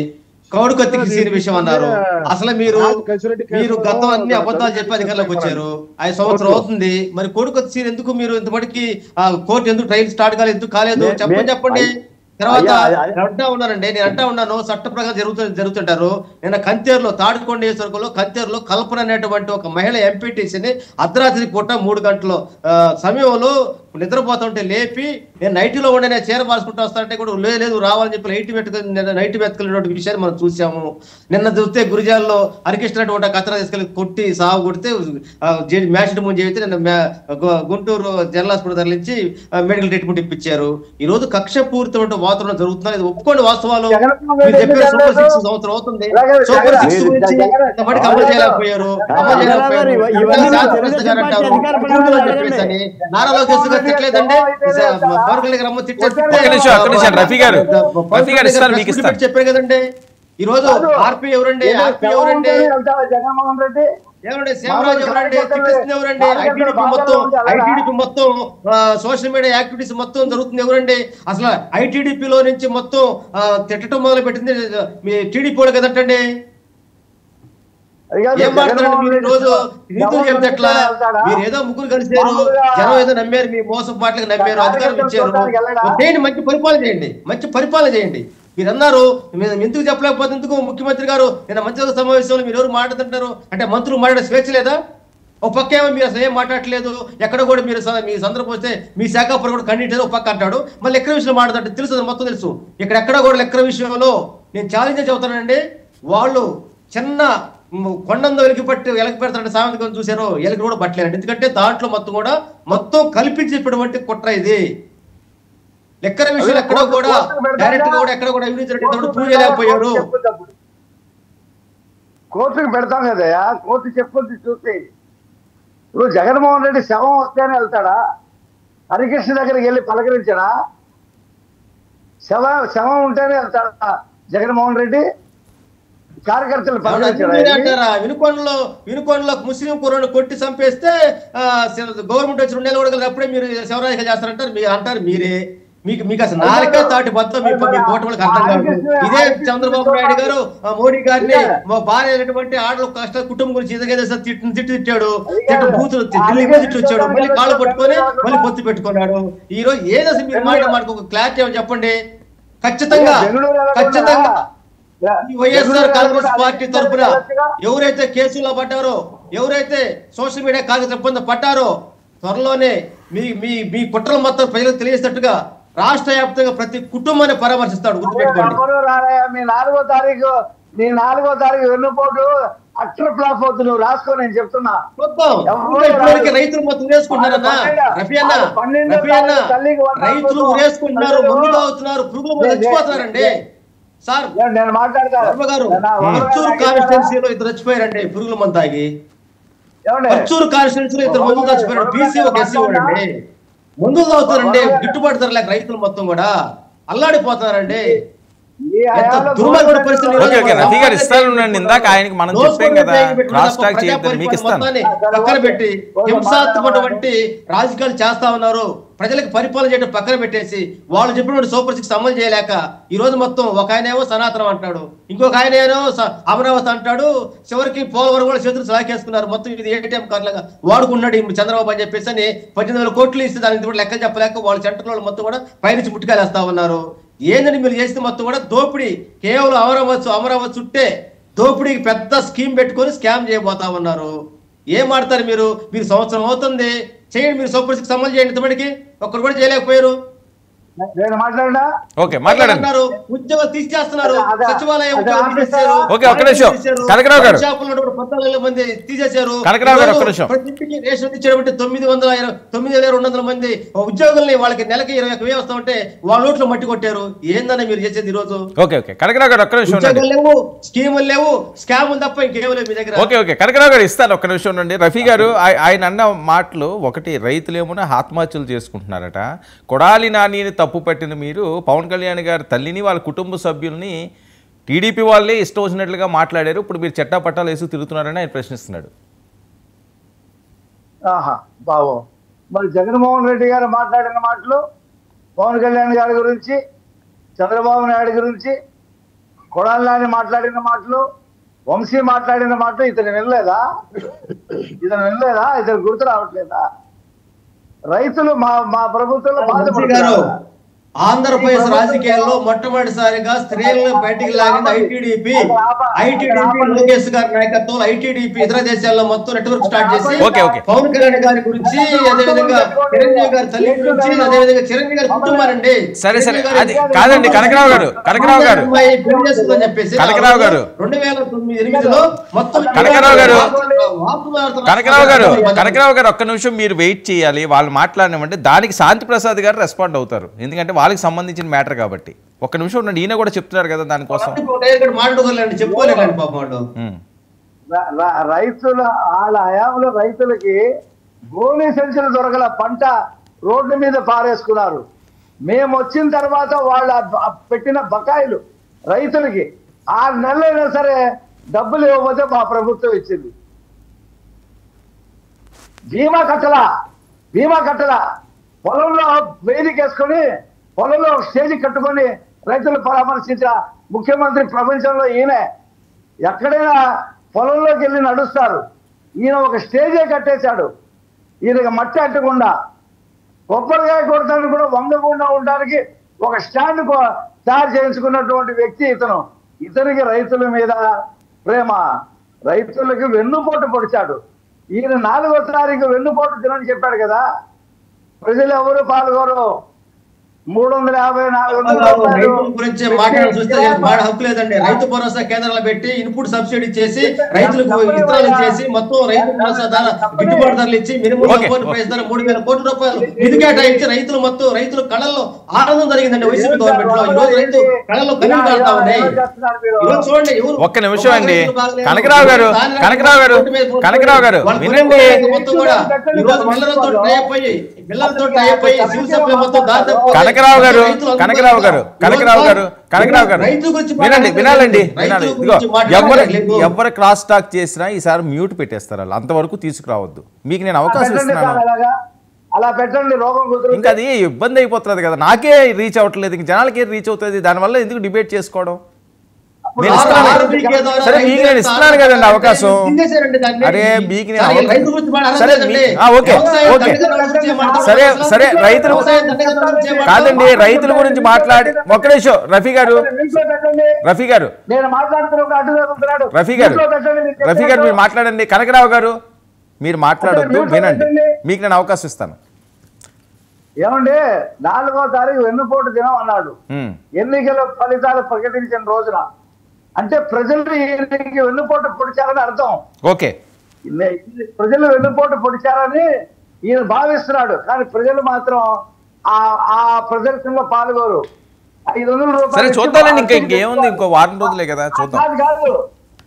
కౌడుకత్తికి సీని విషయం అన్నారు. అసలు మీరు గతం అన్ని అబద్ధాలు చెప్పి అధికారంలోకి వచ్చారు, 5 సంవత్సరం అవుతుంది. మరి కౌడుకత్తి సీన్ ఎందుకు మీరు ఇంతమటికి కోర్టు ఎందుకు ట్రయల్ స్టార్ట్ కాలేదు, ఎందుకు కాలేదు చెప్పండి. తర్వాత అంటా ఉన్నారండి, నేను అంటా ఉన్నాను చట్ట ప్రకారం జరుగుతుంటారు. నిన్న కంతేరులో తాడుకొండ నియోజకవర్గంలో కంతేరులో కల్పన అనేటువంటి ఒక మహిళ ఎంపీటీసీని అర్ధరాత్రి పూట 3 గంటల సమయంలో నిద్రపోతుంటే లేపి నేను నైటీలో ఉండే నేను చీర మార్చుకుంటూ వస్తానంటే కూడా లేదు రావాలని చెప్పి నైట్ వెతుకునేటువంటి విషయాన్ని మనం చూసాము. నిన్న చూస్తే గురిజాల్లో హరికృష్ణ ఒక కత్తెర తీసుకెళ్ళి కొట్టి సాగు కొడితే మ్యాచ్ ముందు చేస్తే నిన్న గుంటూరు జనరల్ హాస్పిటల్ తరలించి మెడికల్ ట్రీట్మెంట్ ఇప్పించారు. ఈ రోజు కక్ష పూరితమైన వాతావరణం జరుగుతున్నారు. ఇది ఒప్పుకోండి వాస్తవాలు. మీరు చెప్పారు సూపర్ 6 సంవత్సరం అవుతుంది. సూపర్ 6 గురించి ఎంతమందికి అమలు చేయలేకపోయారు. నారా లోకేష్ గారు తిట్టలేదండి, పవన్ కళ్యాణ్ గారు రఫీ గారు చెప్పారు కదండి. ఈ రోజు ఆర్పీ ఎవరండి? ఆర్పీ ఎవరండి? జగన్మోహన్ రెడ్డి ఏమండి? సేమరాజు ఎవరండి? తిట్టేస్తుంది ఎవరండి? ఐటీడీపీ మొత్తం సోషల్ మీడియా యాక్టివిటీస్ మొత్తం జరుగుతుంది ఎవరండి? అసలు ఐటీడీపీలో నుంచి మొత్తం తిట్టడం మొదలు పెట్టింది మీ టీడీపీ వాళ్ళు కదంటండి. ఏం మాట్లాడండి మీరు? ఈ రోజు హిందువులు చెప్తే ఎట్లా? మీరు ఏదో ముగ్గురు కలిసారు, జనం ఏదో నమ్మారు, మీ మోసం మాటలకు నమ్మారు, అధికారం ఇచ్చారు. చేయండి, మంచి పరిపాలన చేయండి, మంచి పరిపాలన చేయండి. మీరు అన్నారు ఎందుకు చెప్పలేకపోతే ఎందుకు ముఖ్యమంత్రి గారు నిన్న మంత్రుల సమావేశంలో మీరు ఎవరు మాట్లాడుతుంటారు అంటే మంత్రులు మాట్లాడే స్వేచ్ఛ లేదా? ఒక పక్క ఏమో మీరు అసలు ఏం మాట్లాడలేదు, ఎక్కడ కూడా మీరు మీ సందర్భం వస్తే మీ శాఖాపురం కూడా కన్నీటి ఒక పక్క అంటాడు, మళ్ళీ లెక్కల విషయంలో మాట్లాడుతుంటే తెలుసు, మొత్తం తెలుసు. ఎక్కడ కూడా లెక్కల విషయంలో నేను ఛాలెంజ్ చెబుతానండి. వాళ్ళు చిన్న కొండందో వెలికి పెడతారంటే సామెత చూసారో ఎలికి కూడా పట్టలేరండి. ఎందుకంటే దాంట్లో మొత్తం కల్పించి చెప్పినటువంటి కుట్ర ఇది. లెక్కల విషయంలో ఎక్కడ కూడా డైరెక్ట్ గా కూడా ఎక్కడ కూడా ప్రూవ్ చేయలేకపోయారు. కోర్టుకు పెడతాం కదయా, కోర్టు చెప్పుకుంది చూసి. ఇప్పుడు జగన్మోహన్ రెడ్డి శవం వస్తేనే వెళ్తాడా? హరికృష్ణ దగ్గరికి వెళ్ళి పలకరించాడా? శవం ఉంటేనే వెళ్తాడా జగన్మోహన్ రెడ్డి? కార్యకర్తలు అంటారా? వినుకొండలో ముస్లిం కుర్రను కొట్టి చంపేస్తే గవర్నమెంట్ వచ్చి 2 నెలలు కూడా అప్పుడే మీరు శవరాధిక చేస్తారంటారు. మీరు అంటారు మీరే. మీకు అసలు నాలుక తాటి బద్దం మీ కూటమికి అర్థం కాదు. ఇదే చంద్రబాబు నాయుడు గారు మోడీ గారిని భార్య అయినటువంటి ఆడలు కష్ట కుటుంబం గురించి తిట్టాడు, బూతులు ఢిల్లీ తిట్లు వచ్చాడు, మళ్ళీ కాళ్ళు పట్టుకొని మళ్ళీ పొత్తు పెట్టుకున్నాడు. ఈ రోజు ఏదో మీరు మాకు ఒక క్లారిటీ ఏమని చెప్పండి. ఖచ్చితంగా వైఎస్ఆర్ కాంగ్రెస్ పార్టీ తరఫున ఎవరైతే కేసుల్లో పడ్డారో, ఎవరైతే సోషల్ మీడియా కాంగ్రెస్ ఇబ్బంది పడ్డారో, త్వరలోనే మీ కుట్రలు మొత్తం ప్రజలకు తెలియజేసినట్టుగా రాష్ట్ర వ్యాప్తంగా ప్రతి కుటుంబాన్ని పరామర్శిస్తాడు. గుర్తుపెట్టుకోండి. మీ 4వ తారీఖు వెన్నుపోటు అక్షర ఫ్లాప్ అవుతుంది. నువ్వు రాసుకో, నేను చెప్తున్నా. రైతులు మొత్తం ఉరేసుకుంటున్నారన్నా రఫీ అన్న, రైతులు ఉరేసుకుంటున్నారు, ముందుగా అవుతున్నారు, పురుగులు చచ్చిపోతున్నారండి. సార్ నేను మాట్లాడతాను గారు, పర్చూరు కాన్స్టిట్యున్సీలో 2 చచ్చిపోయారండి పురుగుల మందు తాగి. పర్చూరు కాన్స్టిట్యున్సీలో 2 మందులు చచ్చిపోయారు. బీసీ ఒక ఎస్సీ వాడండి. మందులు తాగుతారండి, గిట్టుబాటు ధర లేక రైతులు మొత్తం కూడా అల్లాడిపోతున్నారండి. ఇందాక ఆయనకి మనం చెప్పాం కదా, క్రాస్ టాక్ చేయొద్దని. మీకు ఇస్తాను. పక్కన పెట్టి హింసాత్మకటువంటి రాజకీయాలు చేస్తా ఉన్నారు. ప్రజలకు పరిపాలన చేయడం పక్కన పెట్టేసి వాళ్ళు చెప్పినటువంటి సూపర్ 6 అమలు చేయలేక ఈ రోజు మొత్తం ఒక ఆయన ఏమో సనాతనం అంటాడు, ఇంకొక ఆయన ఏమో అమరావతి అంటాడు, చివరికి పోలవరం కూడా చేతులు సాకేసుకున్నారు. మొత్తం ఇది ఏటీఎం కార్డులాగా వాడుకున్నాడు చంద్రబాబు అని చెప్పేసి అని 18,000 కోట్లు ఇస్తే దానికి కూడా లెక్కలు చెప్పలేక వాళ్ళు సెంటర్లో మొత్తం కూడా పైనుంచి ముట్టుకాలేస్తా ఉన్నారు. ఏందని మీరు చేస్తే మొత్తం కూడా దోపిడీ, కేవలం అమరావతి చుట్టే దోపిడీకి పెద్ద స్కీమ్ పెట్టుకొని స్కామ్ చేయబోతా ఉన్నారు. ఏం ఆడతారు మీరు? సంవత్సరం అవుతుంది, చేయండి. మీరు సూపర్ 6 అమలు చేయండి. ఇంతమందికి ఒక్కరు కూడా చేయలేకపోయారు. మాట్లాడారు. ఉద్యోగాలు తీసేస్తున్నారు, సచివాలయం తీసేశారు. రేషన్ ఇచ్చేటువంటి 9,200 మంది ఉద్యోగుల్ని వాళ్ళకి నెలకి 21,000 వస్తా ఉంటే వాళ్ళ నోట్లో మట్టి కొట్టారు. ఏందన్నా మీరు చేసేది ఈ రోజు? ఉద్యోగాలు లేవు, స్కీములు లేవు, స్కాములు తప్ప ఇంకేమో లేవు మీ దగ్గర. కనకరావు గారు ఇస్తాను, ఒక్క నిమిషం ఉండండి. రఫీ గారు ఆయన అన్న మాటలు ఒకటి, రైతులేమో ఆత్మహత్యలు చేసుకుంటున్నారట. కొడాలి నానిని తప్పు పట్టిన మీరు పవన్ కళ్యాణ్ గారి తల్లిని, వాళ్ళ కుటుంబ సభ్యుల్ని టీడీపీ వాళ్ళే ఇష్టం వచ్చినట్లుగా మాట్లాడారు. ఇప్పుడు మీరు చట్టా పట్టాలు వేసి తిరుగుతున్నారని ఆయన ప్రశ్నిస్తున్నాడు. బాబు, మరి జగన్మోహన్ రెడ్డి గారు మాట్లాడిన మాటలు, పవన్ కళ్యాణ్ గారి గురించి, చంద్రబాబు నాయుడు గురించి, కొడాలి నాని మాట్లాడిన మాటలు, వంశీ మాట్లాడిన మాటలు ఇతను వినలేదా? ఇతను గుర్తు రావట్లేదా? రైతులు మా ప్రభుత్వంలో బాధపడుతున్నారు. ఆంధ్రప్రదేశ్ రాజకీయాల్లో మొట్టమొదటిసారిగా స్త్రీలను బయటికి లాగింది ఐటీడీపీ లోకేష్ గారి నాయకత్వంలో ఐటీడీపీ ఇతర దేశాల్లో మొత్తం నెట్వర్క్ స్టార్ట్ చేసి పవన్ కళ్యాణ్ గారి గురించి, అదేవిధంగా చిరంజీవి గారి తల్లి గురించి, అదేవిధంగా చిరంజీవి గారి కుటుంబానండి. సరే అది కాదండి కనకరావు గారు చెప్పేసి 2009 మొత్తం కనకరావు గారు ఒక్క నిమిషం మీరు వెయిట్ చేయాలి. వాళ్ళు మాట్లాడినామంటే దానికి శాంతి ప్రసాద్ గారు రెస్పాండ్ అవుతారు, ఎందుకంటే వాళ్ళకి సంబంధించిన మ్యాటర్ కాబట్టి. ఒక్క నిమిషం ఉండండి, ఈయన కూడా చెప్తున్నారు కదా దానికోసం. చెప్పుకోలేదండి పాపం వాళ్ళు. రైతుల వాళ్ళ హయాంలో రైతులకి భూమి సంచులు దొరకల, పంట రోడ్డు మీద పారేసుకున్నారు. మేము వచ్చిన తర్వాత వాళ్ళ పెట్టిన బకాయిలు రైతులకి 6 నెలలైనా సరే డబ్బులు ఇవ్వకపోతే మా ప్రభుత్వం ఇచ్చింది. బీమా కట్టల పొలంలో వేదికేసుకొని పొలంలో స్టేజీ కట్టుకొని రైతులు పరామర్శించిన ముఖ్యమంత్రి ప్రపంచంలో ఈయనే. ఎక్కడైనా పొలంలోకి వెళ్ళి నడుస్తారు, ఈయన ఒక స్టేజే కట్టేశాడు. ఈయనకి మట్టి అట్టకుండా కొబ్బరికాయ కొడతానికి కూడా వంగకుండా ఉండడానికి ఒక స్టాండ్ తయారు చేయించుకున్నటువంటి వ్యక్తి ఇతను. ఇతనికి రైతుల మీద ప్రేమ, రైతులకి వెన్నుపోటు పొడిచాడు. ఈయన 4వ తారీఖు వెన్నుపోటు దినని చెప్పాడు కదా, ప్రజలు ఎవరు పాల్గొరు. 350-400 గురించి మాట్లాడాలి చూస్తే హక్కు లేదండి. రైతు భరోసా కేంద్రాలు పెట్టి ఇన్పుట్ సబ్సిడీ చేసి రైతులకు విత్తనాలు చేసి మొత్తం రైతు భరోసా గిట్టుబాటు ధరలు ఇచ్చి మినిమం సపోర్ట్ ప్రైస్ ధర 3000 కోట్ల రూపాయలు నిధి కేటాయించి రైతులు మొత్తం రైతుల కళల్లో ఆనందం జరిగిందండి వైసీపీ గవర్నమెంట్ లో. ఈ రోజు రైతు కళల్లో కళ్ళు కాడుతా ఉన్నాయి. ఈరోజు చూడండి, ఒక్క నిమిషం అండి కనకరావు గారు వినండి. మొత్తం కూడా ఈ రోజు మిల్లర్లతో టైప్ అయ్యి సివిల్ సప్లై మొత్తం దాదాపు కనకరావు గారు వినాలండి. ఇదిగో ఎవరు క్రాస్ టాక్ చేసినా ఈసారి మ్యూట్ పెట్టేస్తారు, వాళ్ళు అంతవరకు తీసుకురావద్దు. మీకు నేను అవకాశం ఇస్తున్నాను. అలా పెట్టండి, రోగం ఇంకా అది ఇబ్బంది అయిపోతుంది కదా, నాకే రీచ్ అవ్వట్లేదు, ఇంక జనాలకి రీచ్ అవుతుంది. దానివల్ల ఎందుకు డిబేట్ చేసుకోవడం? సరే మీకు నేను ఇస్తున్నాను కదండి అవకాశం. అరే మీకు నేను సరే రైతులు కాదండి, రైతుల గురించి మాట్లాడి ఒక్క నిమిషం రఫీ గారు మీరు మాట్లాడండి. కనకరావు గారు మీరు మాట్లాడొద్దు, వినండి, మీకు నేను అవకాశం ఇస్తాను. ఏమండి 4వ తారీఖు వెన్నుపోటు దినం అన్నాడు. ఎన్నికల ఫలితాలు ప్రకటించిన రోజున అంటే ప్రజలు ఈయనకి వెన్నుపోటు పొడిచారని అర్థం. ఓకే, ప్రజలు వెన్నుపోటు పొడిచారని ఈయన భావిస్తున్నాడు, కానీ ప్రజలు మాత్రం ఆ ప్రదర్శనలో పాల్గొరు. 500 రూపాయలు చూద్దాం, ఇంకేముంది, ఇంకో వారం రోజులే కదా, చూద్దాం. కాదు,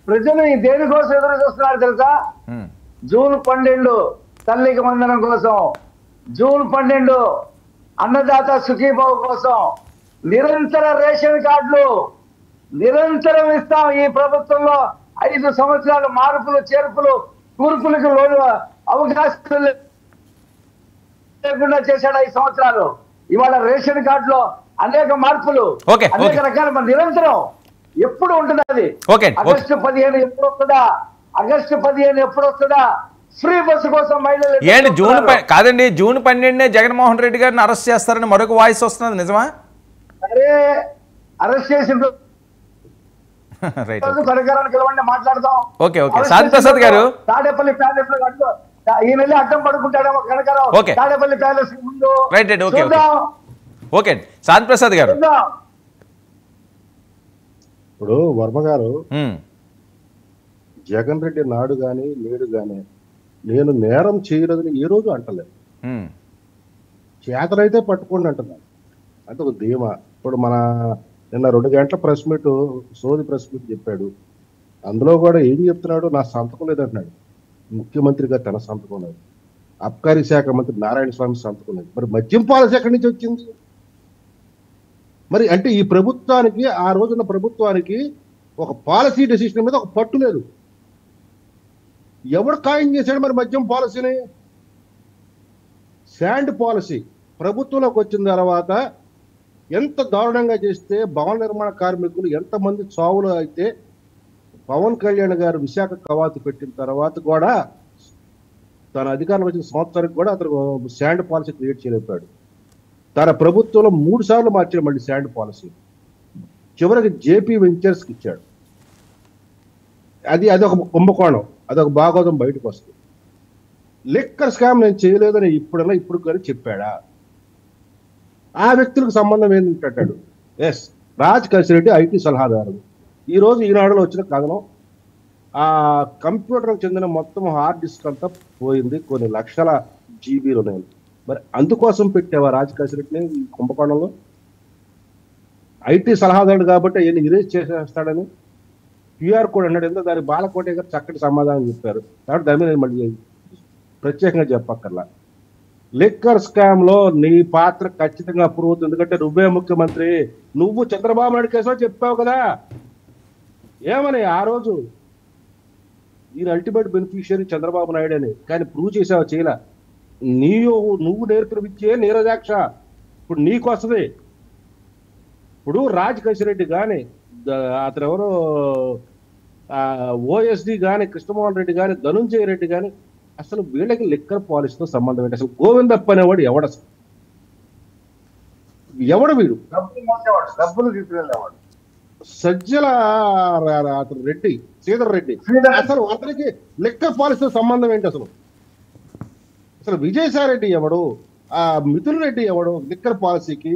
ప్రజలు ఈ దేనికోసం ఎదురు చూస్తున్నారు తెలుసా? జూన్ 12 తల్లికి వందనం కోసం, జూన్ 12 అన్నదాత సుఖీభావ కోసం, నిరంతర రేషన్ కార్డులు నిరంతరం ఇస్తాం. ఈ ప్రభుత్వంలో 5 సంవత్సరాలు మార్పులు చేర్పులు కూర్పులకు లోను అవకాశం లేకుండా చేశాడు 5 సంవత్సరాలు. ఇవాళ రేషన్ కార్డులో అనేక మార్పులు, అనేక రకాల నిరంతరం ఎప్పుడు ఉంటుంది అది. ఆగస్టు 15 ఎప్పుడు వస్తుందా, ఆగస్టు 15 ఎప్పుడు వస్తుందా? ఫ్రీ బస్సు కోసం మహిళలు కాదండి, జూన్ 12 జగన్మోహన్ రెడ్డి గారిని అరెస్ట్ చేస్తారని మరొక వాయిస్ వస్తున్నది, నిజమా? అరే అరెస్ట్ చేసిన మాట్లాడదాం. శాంతి ప్రసాద్ గారు తాడేపల్లి ప్యాలెస్ లో ఈయన అడ్డం పడుకుంటాడేమో కనకరావు. తాడేపల్లి ప్యాలెస్ ముందు శాంతి ప్రసాద్ గారు. ఇప్పుడు వర్మ గారు, జగన్ రెడ్డి నాడు గాని నేడు గాని నేను నేరం చేయలేదని ఏ రోజు అంటలేదు. చేతనైతే పట్టుకోండి అంటున్నాను, అంటే ఒక ధీమా. ఇప్పుడు మన నిన్న 2 గంటల ప్రెస్ మీట్, సోది ప్రెస్ మీట్ చెప్పాడు. అందులో కూడా ఏం చెప్తున్నాడు? నా సంతకం లేదంటున్నాడు. ముఖ్యమంత్రిగా తన సంతకం లేదు, అబ్కారీ శాఖ మంత్రి నారాయణ స్వామి సంతకం లేదు. మరి మద్యం పాలసీ ఎక్కడి నుంచి వచ్చింది? మరి అంటే ఈ ప్రభుత్వానికి, ఆ రోజున ప్రభుత్వానికి ఒక పాలసీ డెసిషన్ మీద ఒక పట్టు లేదు. ఎవడు ఖాయం చేశాడు మరి మద్యం పాలసీని? శాండ్ పాలసీ ప్రభుత్వంలోకి వచ్చిన తర్వాత ఎంత దారుణంగా చేస్తే, భవన నిర్మాణ కార్మికులు ఎంతమంది చావులు అయితే, పవన్ కళ్యాణ్ గారు విశాఖ కవాతు పెట్టిన తర్వాత కూడా తన అధికారం వచ్చిన సంవత్సరానికి కూడా అతను శాండ్ పాలసీ క్రియేట్ చేయలేపాడు. తన ప్రభుత్వంలో 3 సార్లు మార్చాడు మళ్ళీ శాండ్ పాలసీ. చివరికి జేపీ వెంచర్స్కి ఇచ్చాడు. అది ఒక కుంభకోణం, అదొక భాగోతం బయటకు వస్తుంది. లిక్కర్ స్కామ్ నేను చేయలేదని ఇప్పుడు కానీ చెప్పాడా? ఆ వ్యక్తులకు సంబంధం ఏంటంటాడు. ఎస్, రాజ్ కసిరెడ్డి ఐటీ సలహాదారుడు. ఈరోజు ఈనాడులో వచ్చిన కథనం, ఆ కంప్యూటర్కి చెందిన మొత్తం హార్డ్ డిస్క్ అంతా పోయింది, కొన్ని లక్షల జీబీలు ఉన్నాయి. మరి అందుకోసం పెట్టావా రాజ్ కసిరెడ్డిని ఈ కుంభకోణంలో? ఐటీ సలహాదారుడు కాబట్టి ఎన్ని ఇరేజ్ చేసేస్తాడని క్యూఆర్ కోడ్ అన్నాడు. ఎందుకు దానికి బాలకోటే గారు చక్కటి సమాధానం చెప్పారు. కాబట్టి దాని మీద మళ్ళీ ప్రత్యేకంగా చెప్పక్కర్లా. లిక్కర్ స్కామ్ లో నీ పాత్ర ఖచ్చితంగా అప్రూవ్ అవుతుంది. ఎందుకంటే నువ్వే ముఖ్యమంత్రి, నువ్వు చంద్రబాబు నాయుడు కేసులో చెప్పావు కదా. ఏమని ఆ రోజు ఈయన అల్టిమేట్ బెనిఫిషియరీ చంద్రబాబు నాయుడు అని, కానీ ప్రూవ్ చేసావు చేయలే. నువ్వు నేర్పిన విద్యే నీరజాక్ష ఇప్పుడు నీకు వస్తుంది. ఇప్పుడు రాజ్ కసిరెడ్డి కానీ, అతను ఎవరో ఓఎస్డి కానీ, కృష్ణమోహన్ రెడ్డి కానీ, ధనుంజయ రెడ్డి కానీ, అసలు వీళ్ళకి లిక్కర్ పాలసీతో సంబంధం ఏంటి? అసలు గోవిందప్ప అనేవాడు ఎవడు? అసలు ఎవడు వీడు? డబ్బులు తీసుకెళ్ళేవాడు సజ్జల అతను రెడ్డి, శ్రీధర్ రెడ్డి. అసలు అతనికి లిక్కర్ పాలసీతో సంబంధం ఏంటి? అసలు విజయసాయి రెడ్డి ఎవడు? మిథున్ రెడ్డి ఎవడు? లిక్కర్ పాలసీకి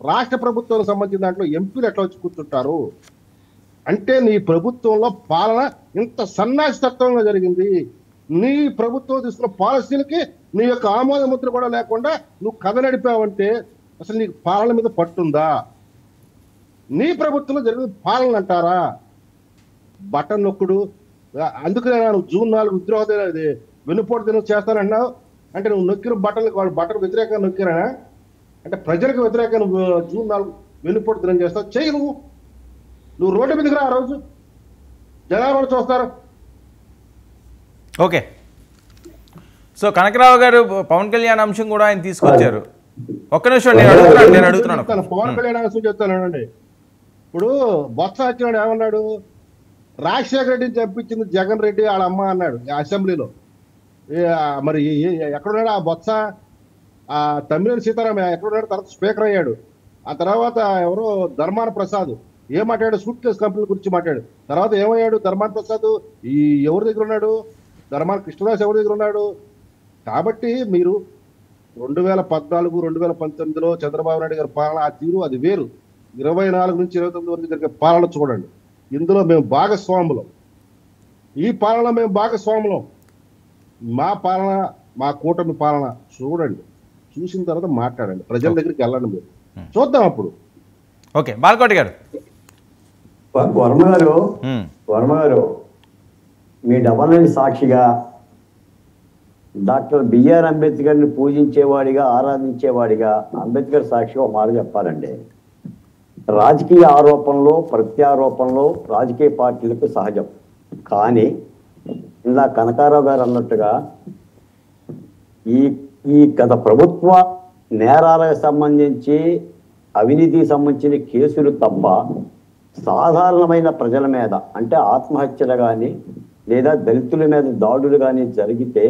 రాష్ట్ర ప్రభుత్వానికి సంబంధించిన దాంట్లో ఎంపీలు ఎట్లా వచ్చి కూర్చుంటారు? అంటే నీ ప్రభుత్వంలో పాలన ఇంత సన్నాసితత్వంగా జరిగింది. నీ ప్రభుత్వం తీసుకున్న పాలసీలకి నీ యొక్క ఆమోద ముద్ర కూడా లేకుండా నువ్వు కథ నడిపావంటే అసలు నీకు పాలన మీద పట్టుందా? నీ ప్రభుత్వంలో జరిగిన పాలన అంటారా? బటన్ నొక్కుడు. అందుకనే నువ్వు June 4 విద్రోహ వెన్నుపోటు దినం చేస్తానన్నావు. అంటే నువ్వు నొక్కిన వాళ్ళు బటన్ వ్యతిరేకంగా నొక్కిరా? అంటే ప్రజలకు వ్యతిరేకంగా నువ్వు June 4 వెన్నుపోటు దినం చేస్తావు. చెయ్యి. నువ్వు రోడ్డు మీదకి రా, ఆ రోజు జనాలు చూస్తారు. ఓకే. సో కనకరావు గారు పవన్ కళ్యాణ్ అంశం కూడా ఆయన తీసుకొచ్చారు. ఒక్క నిమిషం నేను అడుగుతున్నాను. పవన్ కళ్యాణ్ అంశం చెప్తానండి. ఇప్పుడు బొత్స సత్యనారాయణ ఏమన్నాడు? రాజశేఖర రెడ్డిని చంపించింది జగన్ రెడ్డి వాళ్ళ అమ్మ అన్నాడు అసెంబ్లీలో. మరి ఎక్కడున్నాడు ఆ బొత్స? ఆ తమ్మినేని సీతారామ ఎక్కడున్నాడు? తర్వాత స్పీకర్ అయ్యాడు. ఆ తర్వాత ఎవరో ధర్మాన ప్రసాద్ ఏం మాట్లాడాడు? సూట్ కేసు కంపెనీల గురించి మాట్లాడు. తర్వాత ఏమయ్యాడు ధర్మాన ప్రసాద్? ఎవరి దగ్గర ఉన్నాడు? ధర్మాన కృష్ణదాస్ ఎవరి దగ్గర ఉన్నాడు? కాబట్టి మీరు 2014, 2019లో చంద్రబాబు నాయుడు గారి పాలన ఆ తీరు అది వేరు. 24 నుంచి 29 వరకు జరిగే పాలన చూడండి. ఇందులో మేము భాగస్వాములం. ఈ పాలన మేము భాగస్వాములం. మా పాలన, మా కూటమి పాలన చూడండి. చూసిన తర్వాత మాట్లాడండి. ప్రజల దగ్గరికి వెళ్ళండి. మీరు చూద్దాం అప్పుడు. ఓకే, బాలకోటి గారు. వర్మ గారు మీ డబల్ సాక్షిగా డాక్టర్ బిఆర్ అంబేద్కర్ని పూజించేవాడిగా, ఆరాధించేవాడిగా అంబేద్కర్ సాక్షిగా ఒక మాట చెప్పాలండి. రాజకీయ ఆరోపణలో, ప్రత్యారోపణలో రాజకీయ పార్టీలకు సహజం. కానీ ఇలా కనకారావు గారు అన్నట్టుగా ఈ గత ప్రభుత్వ నేరాలకు సంబంధించి, అవినీతికి సంబంధించిన కేసులు తప్ప సాధారణమైన ప్రజల మీద, అంటే ఆత్మహత్యలు కానీ లేదా దళితుల మీద దాడులు కానీ జరిగితే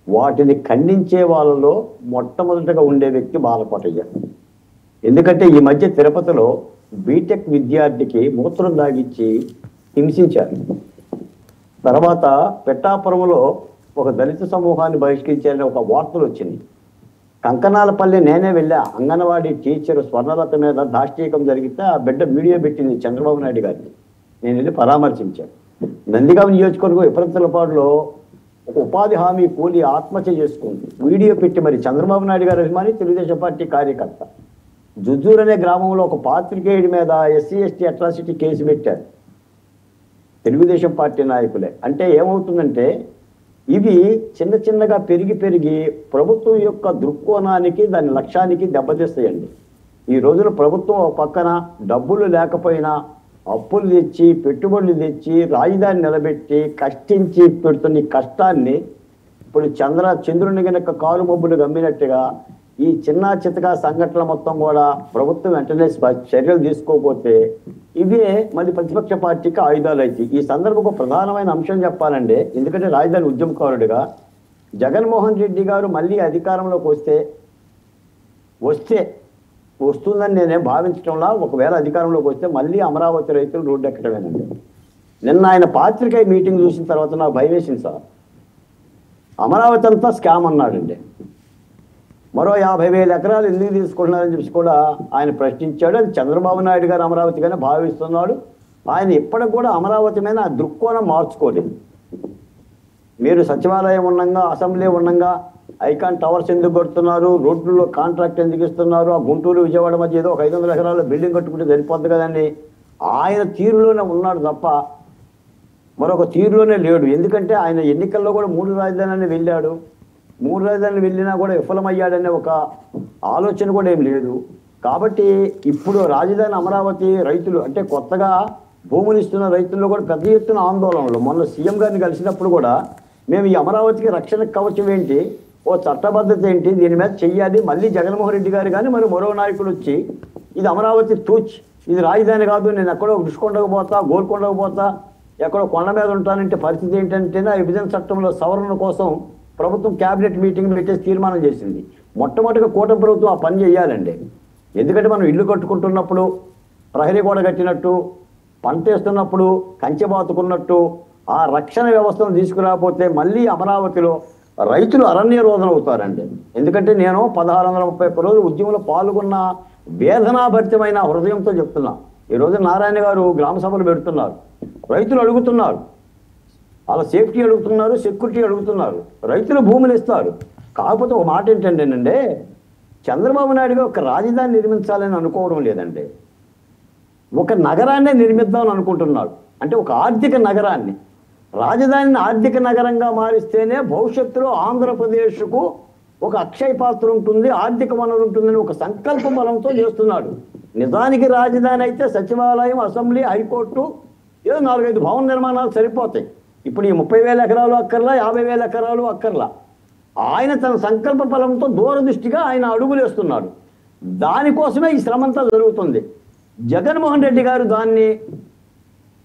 వాటిని ఖండించే వాళ్ళలో మొట్టమొదటిగా ఉండే వ్యక్తి బాలకోటయ్య. ఎందుకంటే ఈ మధ్య తిరుపతిలో బీటెక్ విద్యార్థికి మూత్రం దాగిచ్చి హింసించారు. తర్వాత పెట్టాపురంలో ఒక దళిత సమూహాన్ని బహిష్కరించారని ఒక వార్తలు వచ్చింది. కంకనాలపల్లి నేనే వెళ్ళా, అంగన్వాడీ టీచర్ స్వర్ణలత మీద దాష్టీకం జరిగితే ఆ బిడ్డ వీడియో పెట్టింది చంద్రబాబు నాయుడు గారిని. నేను వెళ్ళి పరామర్శించాను. నందిగామ నియోజకవర్గం ఇప్పటిపాడులో ఒక ఉపాధి హామీ కూలి ఆత్మహత్య చేసుకుంది. వీడియో పెట్టి మరి చంద్రబాబు నాయుడు గారి అభిమాని, తెలుగుదేశం పార్టీ కార్యకర్త. జుజ్జూర్ అనే గ్రామంలో ఒక పాత్రికేయుడి మీద SC/ST అట్రాసిటీ కేసు పెట్టారు తెలుగుదేశం పార్టీ నాయకులే. అంటే ఏమవుతుందంటే ఇవి చిన్న చిన్నగా పెరిగి ప్రభుత్వం యొక్క దృక్కోణానికి, దాని లక్ష్యానికి దెబ్బతీస్తాయండి. ఈ రోజున ప్రభుత్వం ఒక పక్కన డబ్బులు లేకపోయినా అప్పులు తెచ్చి, పెట్టుబడులు తెచ్చి, రాజధాని నిలబెట్టి కష్టించి పెడుతున్న ఈ కష్టాన్ని ఇప్పుడు చంద్రుని కనుక కాలు మబ్బులు గమ్మినట్టుగా ఈ చిన్న చితక సంఘటనల మొత్తం కూడా ప్రభుత్వం వెంటనే చర్యలు తీసుకోకపోతే ఇవే మళ్ళీ ప్రతిపక్ష పార్టీకి ఆయుధాలు అయితే. ఈ సందర్భంలో ప్రధానమైన అంశం చెప్పాలంటే, ఎందుకంటే రాజధాని ఉద్యమకారుడిగా జగన్మోహన్ రెడ్డి గారు మళ్ళీ అధికారంలోకి వస్తే వస్తుందని నేనేం భావించడంలా, ఒకవేళ అధికారంలోకి వస్తే మళ్ళీ అమరావతి రైతులు రోడ్డు ఎక్కడమేనండి. నిన్న ఆయన పాత్రికేయ మీటింగ్ చూసిన తర్వాత నాకు భయం వేసింది సార్. అమరావతి అంతా స్కామ్ అన్నాడండి. మరో 50,000 ఎకరాలు ఎందుకు తీసుకుంటున్నారని చెప్పి కూడా ఆయన ప్రశ్నించాడు. అది చంద్రబాబు నాయుడు గారు అమరావతిగానే భావిస్తున్నాడు. ఆయన ఇప్పటికి కూడా అమరావతి మీద ఆ దృక్కోణం మార్చుకోలేదు. మీరు సచివాలయం ఉండగా, అసెంబ్లీ ఉండగా ఐకాన్ టవర్స్ ఎందుకు కడుతున్నారు, రోడ్లలో కాంట్రాక్ట్ ఎందుకు ఇస్తున్నారు, ఆ గుంటూరు విజయవాడ మధ్య ఏదో ఒక 500 ఎకరాల బిల్డింగ్ కట్టుకుంటే సరిపోద్ది కదండి. ఆయన తీరులోనే ఉన్నాడు తప్ప మరొక తీరులోనే లేడు. ఎందుకంటే ఆయన ఎన్నికల్లో కూడా 3 రాజధానులని వెళ్ళాడు. 3 రాజధానులు వెళ్ళినా కూడా విఫలమయ్యాడనే ఒక ఆలోచన కూడా ఏం లేదు. కాబట్టి ఇప్పుడు రాజధాని అమరావతి రైతులు అంటే కొత్తగా భూములు ఇస్తున్న రైతుల్లో కూడా పెద్ద ఎత్తున ఆందోళనలు. మొన్న సీఎం గారిని కలిసినప్పుడు కూడా మేము ఈ అమరావతికి రక్షణ కవచం ఏంటి, ఓ చట్టబద్ధత ఏంటి, దీని మీద చెయ్యాలి. మళ్ళీ జగన్మోహన్ రెడ్డి గారు కానీ మరి మరో నాయకుడు వచ్చి ఇది అమరావతి తూచ్, ఇది రాజధాని కాదు, నేను ఎక్కడో రుషికొండకు పోతా, గోల్కొండకు పోతా, ఎక్కడో కొండ మీద ఉంటానంటే పరిస్థితి ఏంటంటే ఆ విభజన చట్టంలో సవరణ కోసం ప్రభుత్వం క్యాబినెట్ మీటింగ్ పెట్టేసి తీర్మానం చేసింది. మొట్టమొదటిగా కూటమి ప్రభుత్వం ఆ పని చేయాలండి. ఎందుకంటే మనం ఇల్లు కట్టుకుంటున్నప్పుడు ప్రహరీ గోడ కట్టినట్టు, పంట వేస్తున్నప్పుడు కంచె బాతుకున్నట్టు ఆ రక్షణ వ్యవస్థను తీసుకురాకపోతే మళ్ళీ అమరావతిలో రైతులు అరణ్య రోదన అవుతారండి. ఎందుకంటే నేను 1631 రోజులు ఉద్యమంలో పాల్గొన్న వేదనాభరితమైన హృదయంతో చెప్తున్నా. ఈరోజు నారాయణ గారు గ్రామ సభలు పెడుతున్నారు, రైతులు అడుగుతున్నారు, వాళ్ళ సేఫ్టీ అడుగుతున్నారు, సెక్యూరిటీ అడుగుతున్నారు, రైతులు భూములు ఇస్తారు. కాకపోతే ఒక మాట ఏంటంటేనండి, చంద్రబాబు నాయుడు గారు ఒక రాజధాని నిర్మించాలని అనుకోవడం లేదండి, ఒక నగరాన్నే నిర్మిద్దామని అనుకుంటున్నాడు. అంటే ఒక ఆర్థిక నగరాన్ని, రాజధానిని ఆర్థిక నగరంగా మారిస్తేనే భవిష్యత్తులో ఆంధ్రప్రదేశ్కు ఒక అక్షయ పాత్ర ఉంటుంది, ఆర్థిక వనరు ఉంటుందని ఒక సంకల్ప బలంతో చేస్తున్నాడు. నిజానికి రాజధాని అయితే సచివాలయం, అసెంబ్లీ, హైకోర్టు, ఏదో 4-5 భవన నిర్మాణాలు సరిపోతాయి. ఇప్పుడు ఈ 30,000 ఎకరాలు అక్కర్లా, 50,000 ఎకరాలు అక్కర్లా. ఆయన తన సంకల్ప బలంతో దూరదృష్టిగా ఆయన అడుగులేస్తున్నాడు. దానికోసమే ఈ శ్రమంతా జరుగుతుంది. జగన్మోహన్ రెడ్డి గారు దాన్ని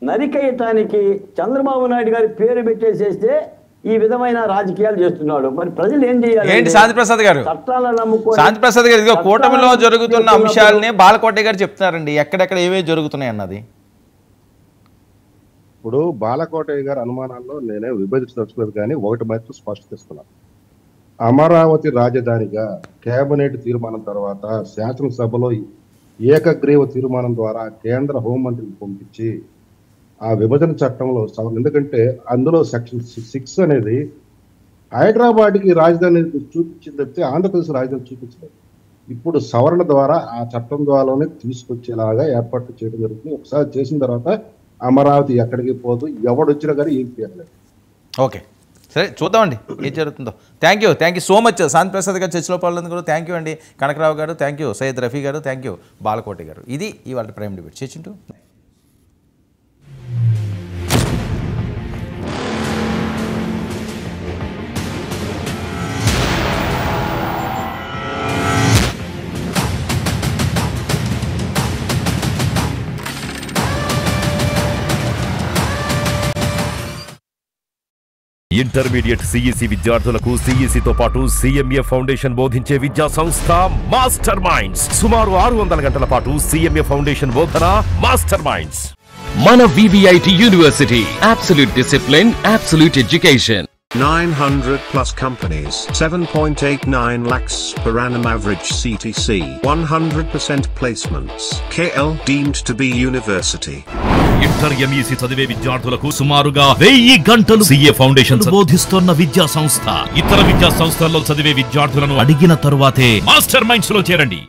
నరికేయటానికి చంద్రబాబు నాయుడు గారి పేరు పెట్టేసేస్తే ఈ విధమైన రాజకీయాలు చేస్తున్నాడు. మరి ప్రజలు ఏం చేయాలి? ఏంటి శాంతిప్రసాద్ గారు, శాంతిప్రసాద్ గారు, ఇదిగో కూటమిలో జరుగుతున్న అంశాలనే బాలకోట గారు చెప్తున్నారండి, ఎక్కడెక్కడ ఏవే జరుగుతున్నాయి అన్నది. ఇప్పుడు బాలకోటయ్య గారి అనుమానాల్లో నేనే విభజించదలుచుకోలేదు, కానీ ఒకటి మాత్రం స్పష్టతిస్తున్నాను. అమరావతి రాజధానిగా కేబినెట్ తీర్మానం తర్వాత శాసనసభలో ఏకగ్రీవ తీర్మానం ద్వారా కేంద్ర హోంమంత్రికి పంపించి ఆ విభజన చట్టంలో ఎందుకంటే అందులో సెక్షన్ 6 అనేది హైదరాబాద్కి రాజధాని చూపించింది తప్పితే ఆంధ్రప్రదేశ్ రాజధాని చూపించలేదు. ఇప్పుడు సవరణ ద్వారా ఆ చట్టం ద్వారానే తీసుకొచ్చేలాగా ఏర్పాట్లు చేయడం జరుగుతుంది. ఒకసారి చేసిన తర్వాత అమరావతి ఎక్కడికి పోదు, ఎవడొచ్చినా కానీ ఏం చేయలేదు. ఓకే, సరే చూద్దామండి ఏం జరుగుతుందో. Thank you so much Shanti Prasad గారు చర్చలో పాల్గొన్నందుకు థ్యాంక్ యూ అండి. కనకరావు గారు థ్యాంక్ యూ, సయ్యద్ రఫీ గారు థ్యాంక్ యూ, బాలకోట గారు. ఇది ఇవాళ ప్రైమ్ డిబేట్. చేసింటూ ఇంటర్మీడియట్ సిఈసి విద్యార్థులకు సిఈసితో పాటు సిఎంఏ ఫౌండేషన్ బోధించే విద్యా సంస్థ మాస్టర్ మైండ్స్. సుమారు 600 గంటల పాటు సిఎంఏ ఫౌండేషన్ బోధన మాస్టర్ మైండ్స్. మన VVIT university, absolute discipline, absolute education. 900 plus companies, 7.89 lakhs per annum average CTC, 100% placements. KL deemed to be university. Inter MEC చదివే విద్యార్థులకు సుమారుగా 1000 గంటలు సిఏ ఫౌండేషన్ బోధిస్తున్న విద్యా సంస్థ. ఇతర విద్యా సంస్థల్లో చదివే విద్యార్థులను అడిగిన తరువాతే మాస్టర్ మైండ్స్ లో చేరండి.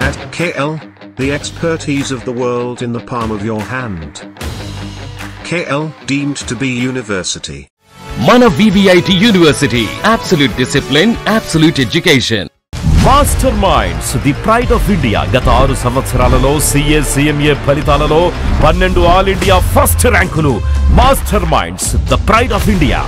At KL, the expertise of the world in the palm of your hand. KL deemed to be university. మన VVIT university, absolute discipline, absolute education. Master minds, the pride of India. గత 6 సంవత్సరాలలో CA CMA ఫలితాలలో 12 all India first ర్యాంకులు. Master minds, the pride of India.